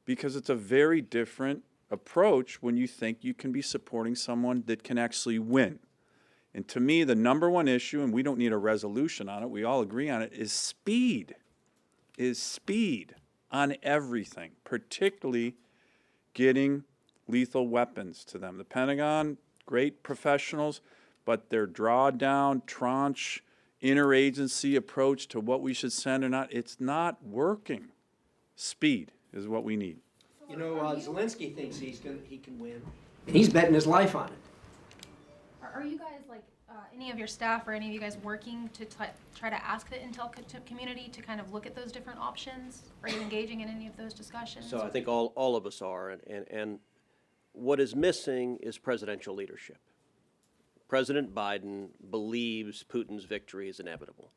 because it's a very different approach when you think you can be supporting someone that can actually win. And to me, the number one issue, and we don't need a resolution on it, we all agree on it, is speed on everything, particularly getting lethal weapons to them. The Pentagon, great professionals, but their drawdown, tranche, interagency approach to what we should send or not, it's not working. Speed is what we need. You know, Zelenskyy thinks he can win. He's betting his life on it. Are you guys, like, any of your staff or any of you guys working to try to ask the intel community to kind of look at those different options? Are you engaging in any of those discussions? So I think all of us are, and what is missing is presidential leadership. President Biden believes Putin's victory is inevitable,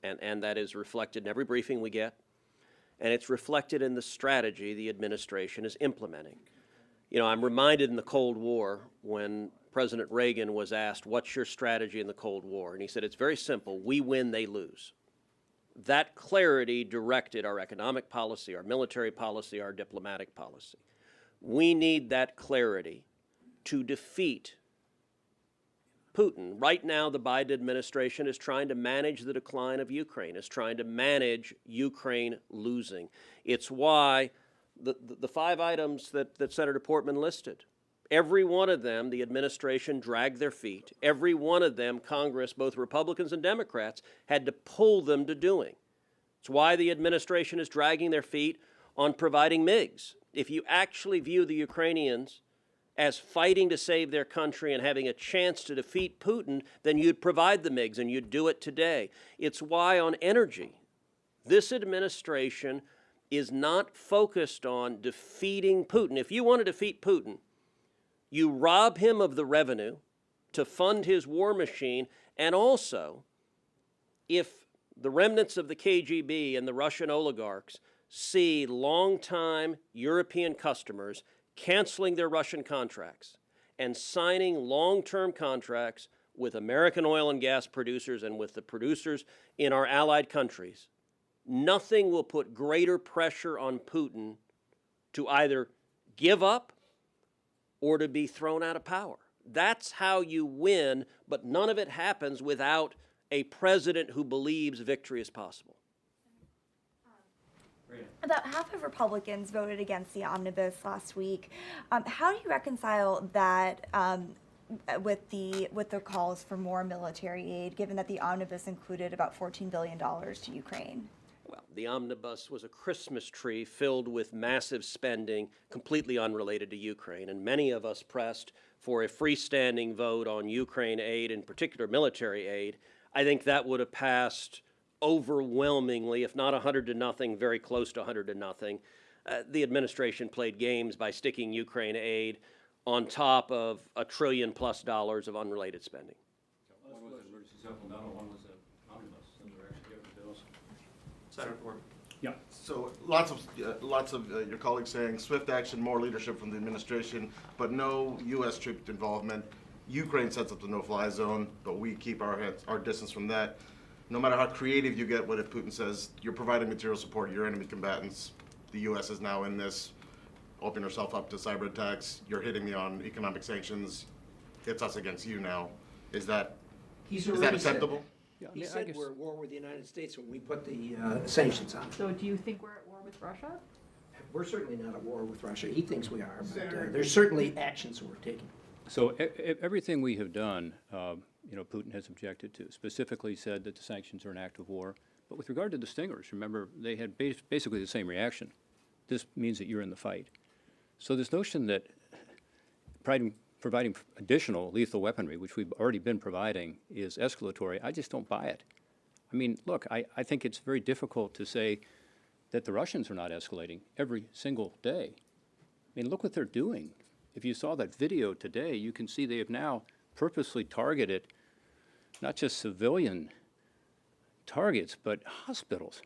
and that is reflected in every briefing we get, and it's reflected in the strategy the administration is implementing. You know, I'm reminded in the Cold War when President Reagan was asked, what's your strategy in the Cold War? And he said, it's very simple. We win, they lose. That clarity directed our economic policy, our military policy, our diplomatic policy. We need that clarity to defeat Putin. Right now, the Biden administration is trying to manage the decline of Ukraine, is trying to manage Ukraine losing. It's why the 5 items that Senator Portman listed, every one of them, the administration dragged their feet. Every one of them, Congress, both Republicans and Democrats, had to pull them to doing. It's why the administration is dragging their feet on providing MiGs. If you actually view the Ukrainians as fighting to save their country and having a chance to defeat Putin, then you'd provide the MiGs, and you'd do it today. It's why on energy, this administration is not focused on defeating Putin. If you want to defeat Putin, you rob him of the revenue to fund his war machine, and also, if the remnants of the KGB and the Russian oligarchs see longtime European customers canceling their Russian contracts and signing long-term contracts with American oil and gas producers and with the producers in our allied countries, nothing will put greater pressure on Putin to either give up or to be thrown out of power. That's how you win, but none of it happens without a president who believes victory is possible. About half of Republicans voted against the omnibus last week. How do you reconcile that with the calls for more military aid, given that the omnibus included about $14 billion to Ukraine? Well, the omnibus was a Christmas tree filled with massive spending completely unrelated to Ukraine, and many of us pressed for a freestanding vote on Ukraine aid, in particular military aid. I think that would have passed overwhelmingly, if not 100-0, very close to 100-0. The administration played games by sticking Ukraine aid on top of $1 trillion+ of unrelated spending. One was an emergency supplemental, one was an omnibus, and they're actually different bills. Senator Portman. Yeah. So lots of your colleagues saying swift action, more leadership from the administration, but no U.S. troop involvement. Ukraine sets up the no-fly zone, but we keep our distance from that. No matter how creative you get, what if Putin says you're providing material support to your enemy combatants, the U.S. is now in this, opening herself up to cyber attacks, you're hitting me on economic sanctions, it's us against you now. Is that acceptable? He said we're at war with the United States when we put the sanctions on. So do you think we're at war with Russia? We're certainly not at war with Russia. He thinks we are, but there's certainly actions we're taking. So everything we have done, Putin has objected to, specifically said that the sanctions are an act of war. But with regard to the stingers, remember, they had basically the same reaction. This means that you're in the fight. So this notion that providing additional lethal weaponry, which we've already been providing, is escalatory, I just don't buy it. I mean, look, I think it's very difficult to say that the Russians are not escalating every single day. I mean, look what they're doing. If you saw that video today, you can see they have now purposely targeted not just civilian targets, but hospitals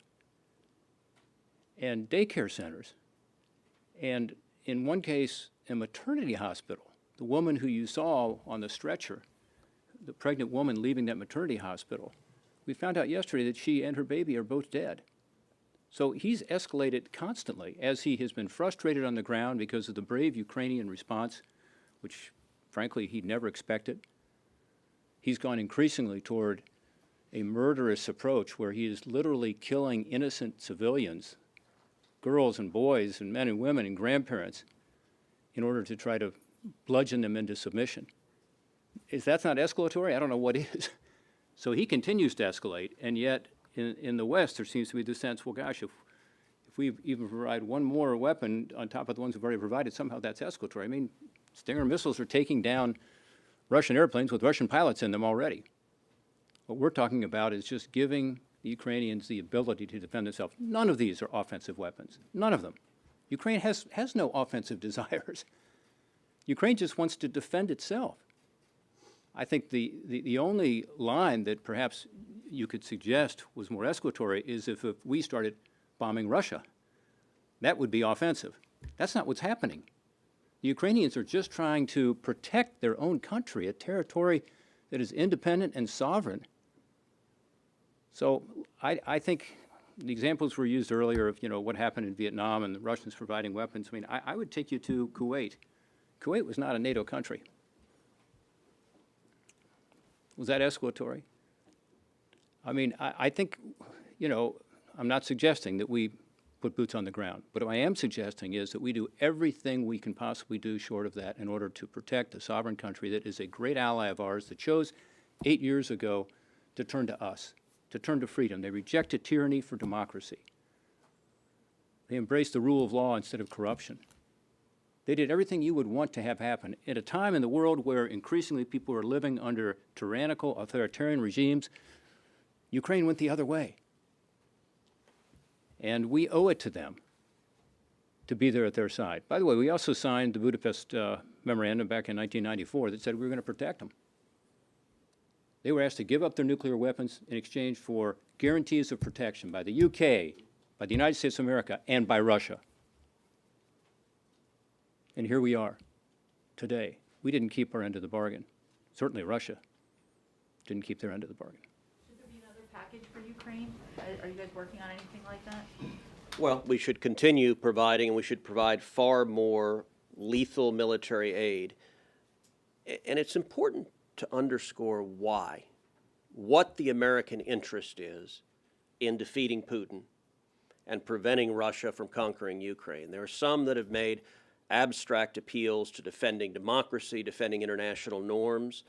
and daycare centers. And in one case, a maternity hospital. The woman who you saw on the stretcher, the pregnant woman leaving that maternity hospital, we found out yesterday that she and her baby are both dead. So he's escalated constantly as he has been frustrated on the ground because of the brave Ukrainian response, which frankly he'd never expected. He's gone increasingly toward a murderous approach where he is literally killing innocent civilians, girls and boys and men and women and grandparents, in order to try to bludgeon them into submission. If that's not escalatory, I don't know what is. So he continues to escalate, and yet in the West there seems to be the sense, well, gosh, if we even provide one more weapon on top of the ones we've already provided, somehow that's escalatory. I mean, Stinger missiles are taking down Russian airplanes with Russian pilots in them already. What we're talking about is just giving the Ukrainians the ability to defend themselves. None of these are offensive weapons. None of them. Ukraine has no offensive desires. Ukraine just wants to defend itself. I think the only line that perhaps you could suggest was more escalatory is if we started bombing Russia. That would be offensive. That's not what's happening. The Ukrainians are just trying to protect their own country, a territory that is independent and sovereign. So I think the examples were used earlier of, what happened in Vietnam and the Russians providing weapons. I mean, I would take you to Kuwait. Kuwait was not a NATO country. Was that escalatory? I mean, I think, I'm not suggesting that we put boots on the ground. But what I am suggesting is that we do everything we can possibly do short of that in order to protect a sovereign country that is a great ally of ours that chose 8 years ago to turn to us, to turn to freedom. They rejected tyranny for democracy. They embraced the rule of law instead of corruption. They did everything you would want to have happen. At a time in the world where increasingly people are living under tyrannical, authoritarian regimes, Ukraine went the other way. And we owe it to them to be there at their side. By the way, we also signed the Budapest Memorandum back in 1994 that said we were going to protect them. They were asked to give up their nuclear weapons in exchange for guarantees of protection by the UK, by the United States of America, and by Russia. And here we are today. We didn't keep our end of the bargain. Certainly Russia didn't keep their end of the bargain. Should there be another package for Ukraine? Are you guys working on anything like that? Well, we should continue providing, and we should provide far more lethal military aid. And it's important to underscore why, what the American interest is in defeating Putin and preventing Russia from conquering Ukraine. There are some that have made abstract appeals to defending democracy, defending international norms.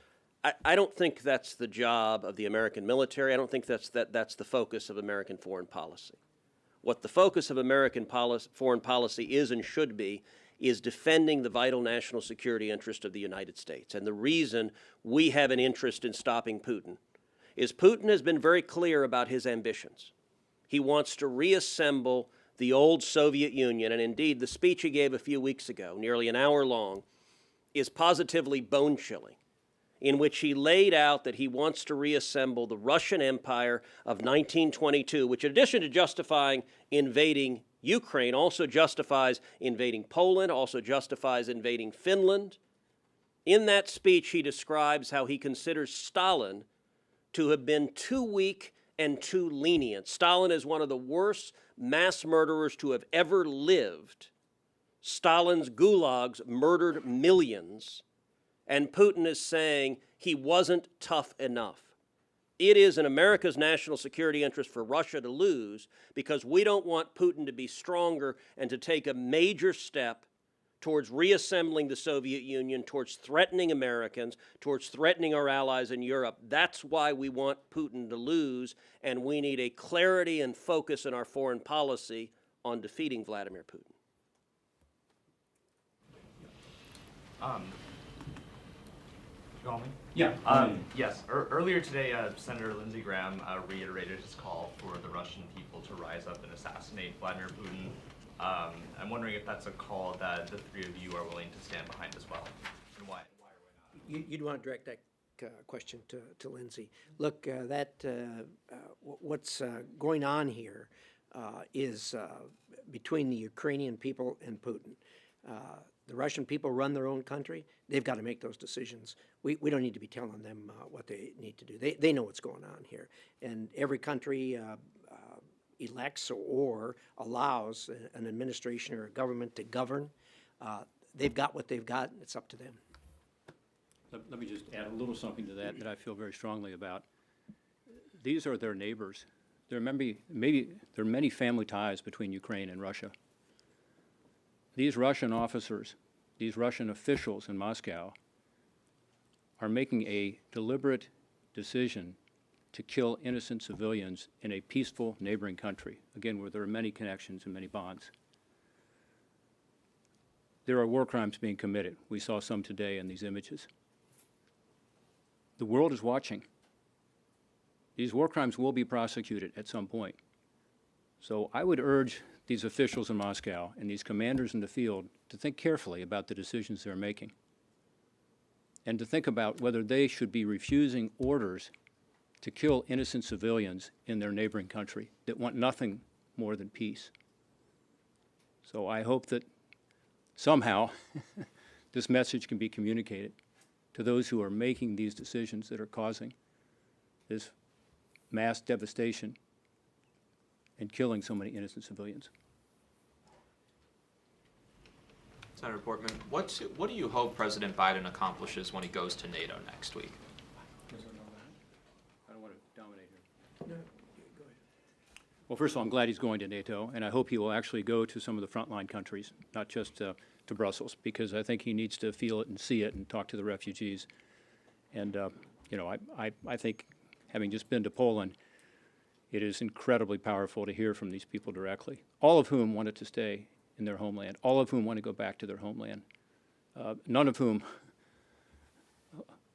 I don't think that's the job of the American military. I don't think that's the focus of American foreign policy. What the focus of American foreign policy is and should be is defending the vital national security interest of the United States. And the reason we have an interest in stopping Putin is Putin has been very clear about his ambitions. He wants to reassemble the old Soviet Union, and indeed the speech he gave a few weeks ago, nearly an hour long, is positively bone-chilling, in which he laid out that he wants to reassemble the Russian Empire of 1922, which in addition to justifying invading Ukraine, also justifies invading Poland, also justifies invading Finland. In that speech, he describes how he considers Stalin to have been too weak and too lenient. Stalin is one of the worst mass murderers to have ever lived. Stalin's gulags murdered millions, and Putin is saying he wasn't tough enough. It is in America's national security interest for Russia to lose because we don't want Putin to be stronger and to take a major step towards reassembling the Soviet Union, towards threatening Americans, towards threatening our allies in Europe. That's why we want Putin to lose, and we need a clarity and focus in our foreign policy on defeating Vladimir Putin. You call me? Yeah. Yes. Earlier today, Senator Lindsey Graham reiterated his call for the Russian people to rise up and assassinate Vladimir Putin. I'm wondering if that's a call that the three of you are willing to stand behind as well, and why or why not? You'd want to direct that question to Lindsey. Look, what's going on here is between the Ukrainian people and Putin. The Russian people run their own country. They've got to make those decisions. We don't need to be telling them what they need to do. They know what's going on here. And every country elects or allows an administration or a government to govern. They've got what they've got, and it's up to them. Let me just add a little something to that I feel very strongly about. These are their neighbors. There are there are many family ties between Ukraine and Russia. These Russian officers, these Russian officials in Moscow are making a deliberate decision to kill innocent civilians in a peaceful neighboring country, again, where there are many connections and many bonds. There are war crimes being committed. We saw some today in these images. The world is watching. These war crimes will be prosecuted at some point. So I would urge these officials in Moscow and these commanders in the field to think carefully about the decisions they're making and to think about whether they should be refusing orders to kill innocent civilians in their neighboring country that want nothing more than peace. So I hope that somehow this message can be communicated to those who are making these decisions that are causing this mass devastation and killing so many innocent civilians. Senator Portman, what do you hope President Biden accomplishes when he goes to NATO next week? I don't want to dominate here. No, go ahead. Well, first of all, I'm glad he's going to NATO, and I hope he will actually go to some of the frontline countries, not just to Brussels, because I think he needs to feel it and see it and talk to the refugees. And, you know, I think, having just been to Poland, it is incredibly powerful to hear from these people directly, all of whom wanted to stay in their homeland, all of whom want to go back to their homeland, none of whom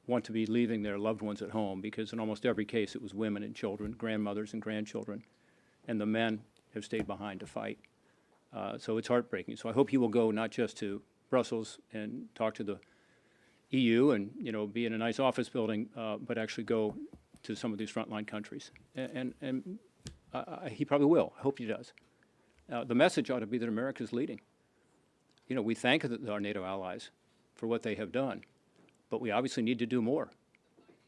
want to be leaving their loved ones at home, because in almost every case it was women and children, grandmothers and grandchildren, and the men have stayed behind to fight. So it's heartbreaking. So I hope he will go not just to Brussels and talk to the EU and, you know, be in a nice office building, but actually go to some of these frontline countries. And he probably will. I hope he does. The message ought to be that America is leading. You know, we thank our NATO allies for what they have done, but we obviously need to do more.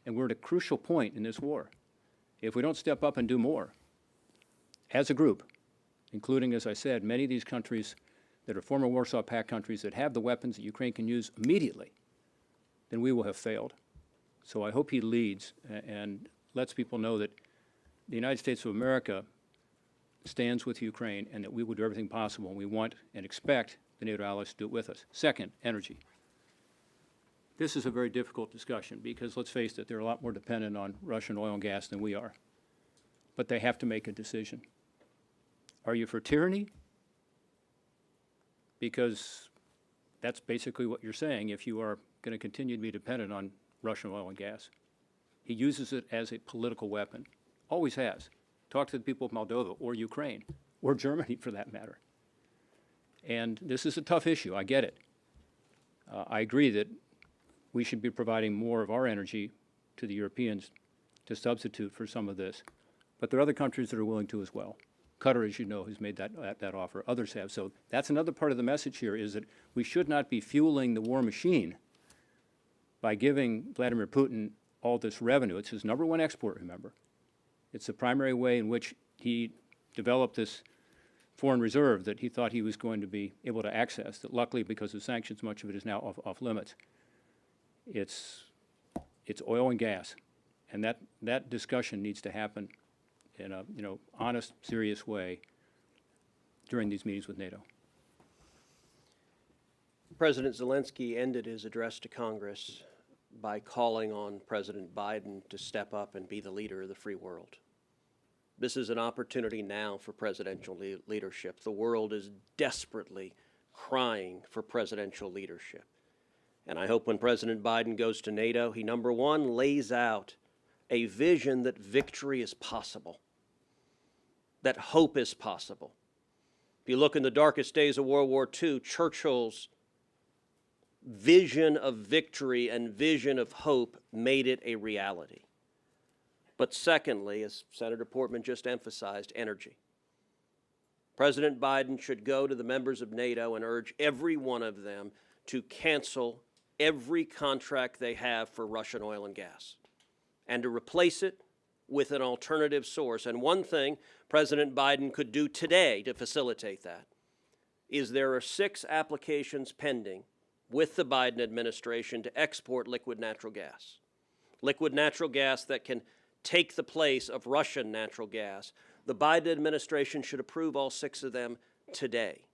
And we're at a crucial point in this war. If we don't step up and do more, as a group, including, as I said, many of these countries that are former Warsaw Pact countries that have the weapons that Ukraine can use immediately, then we will have failed. So I hope he leads and lets people know that the United States of America stands with Ukraine and that we will do everything possible, and we want and expect the NATO allies to do it with us. Second, energy. This is a very difficult discussion because, let's face it, they're a lot more dependent on Russian oil and gas than we are. But they have to make a decision. Are you for tyranny? Because that's basically what you're saying if you are going to continue to be dependent on Russian oil and gas. He uses it as a political weapon, always has. Talk to the people of Moldova or Ukraine or Germany for that matter. And this is a tough issue, I get it. I agree that we should be providing more of our energy to the Europeans to substitute for some of this. But there are other countries that are willing to as well. Qatar, as you know, has made that offer. Others have. So that's another part of the message here, is that we should not be fueling the war machine by giving Vladimir Putin all this revenue. It's his number one export, remember. It's the primary way in which he developed this foreign reserve that he thought he was going to be able to access, that luckily, because of sanctions, much of it is now off limits. It's oil and gas. And that discussion needs to happen in a honest, serious way during these meetings with NATO. President Zelenskyy ended his address to Congress by calling on President Biden to step up and be the leader of the free world. This is an opportunity now for presidential leadership. The world is desperately crying for presidential leadership. And I hope when President Biden goes to NATO, he, number one, lays out a vision that victory is possible, that hope is possible. If you look in the darkest days of World War II, Churchill's vision of victory and vision of hope made it a reality. But secondly, as Senator Portman just emphasized, energy. President Biden should go to the members of NATO and urge every one of them to cancel every contract they have for Russian oil and gas, and to replace it with an alternative source. And one thing President Biden could do today to facilitate that is there are 6 applications pending with the Biden administration to export liquid natural gas. Liquid natural gas that can take the place of Russian natural gas. The Biden administration should approve all 6 of them today.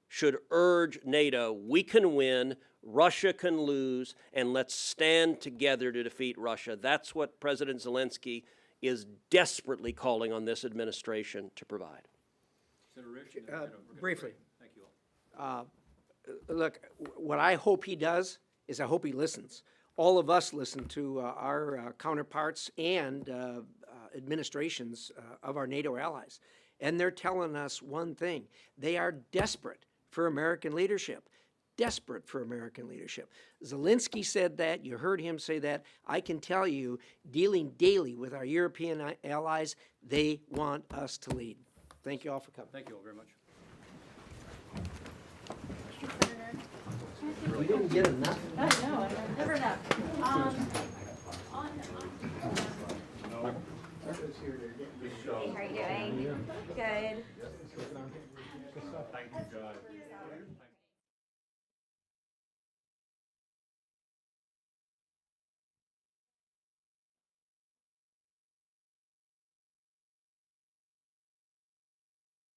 Should urge NATO, we can win, Russia can lose, and let's stand together to defeat Russia. That's what President Zelenskyy is desperately calling on this administration to provide. Senator Rich, Briefly. Thank you all. Look, what I hope he does is I hope he listens. All of us listen to our counterparts and administrations of our NATO allies. And they're telling us one thing. They are desperate for American leadership. Desperate for American leadership. Zelenskyy said that. You heard him say that. I can tell you, dealing daily with our European allies, they want us to lead. Thank you all for coming. Thank you all very much. We didn't get enough. I know, never enough. Hey, how are you doing? Good. Thank you, guys.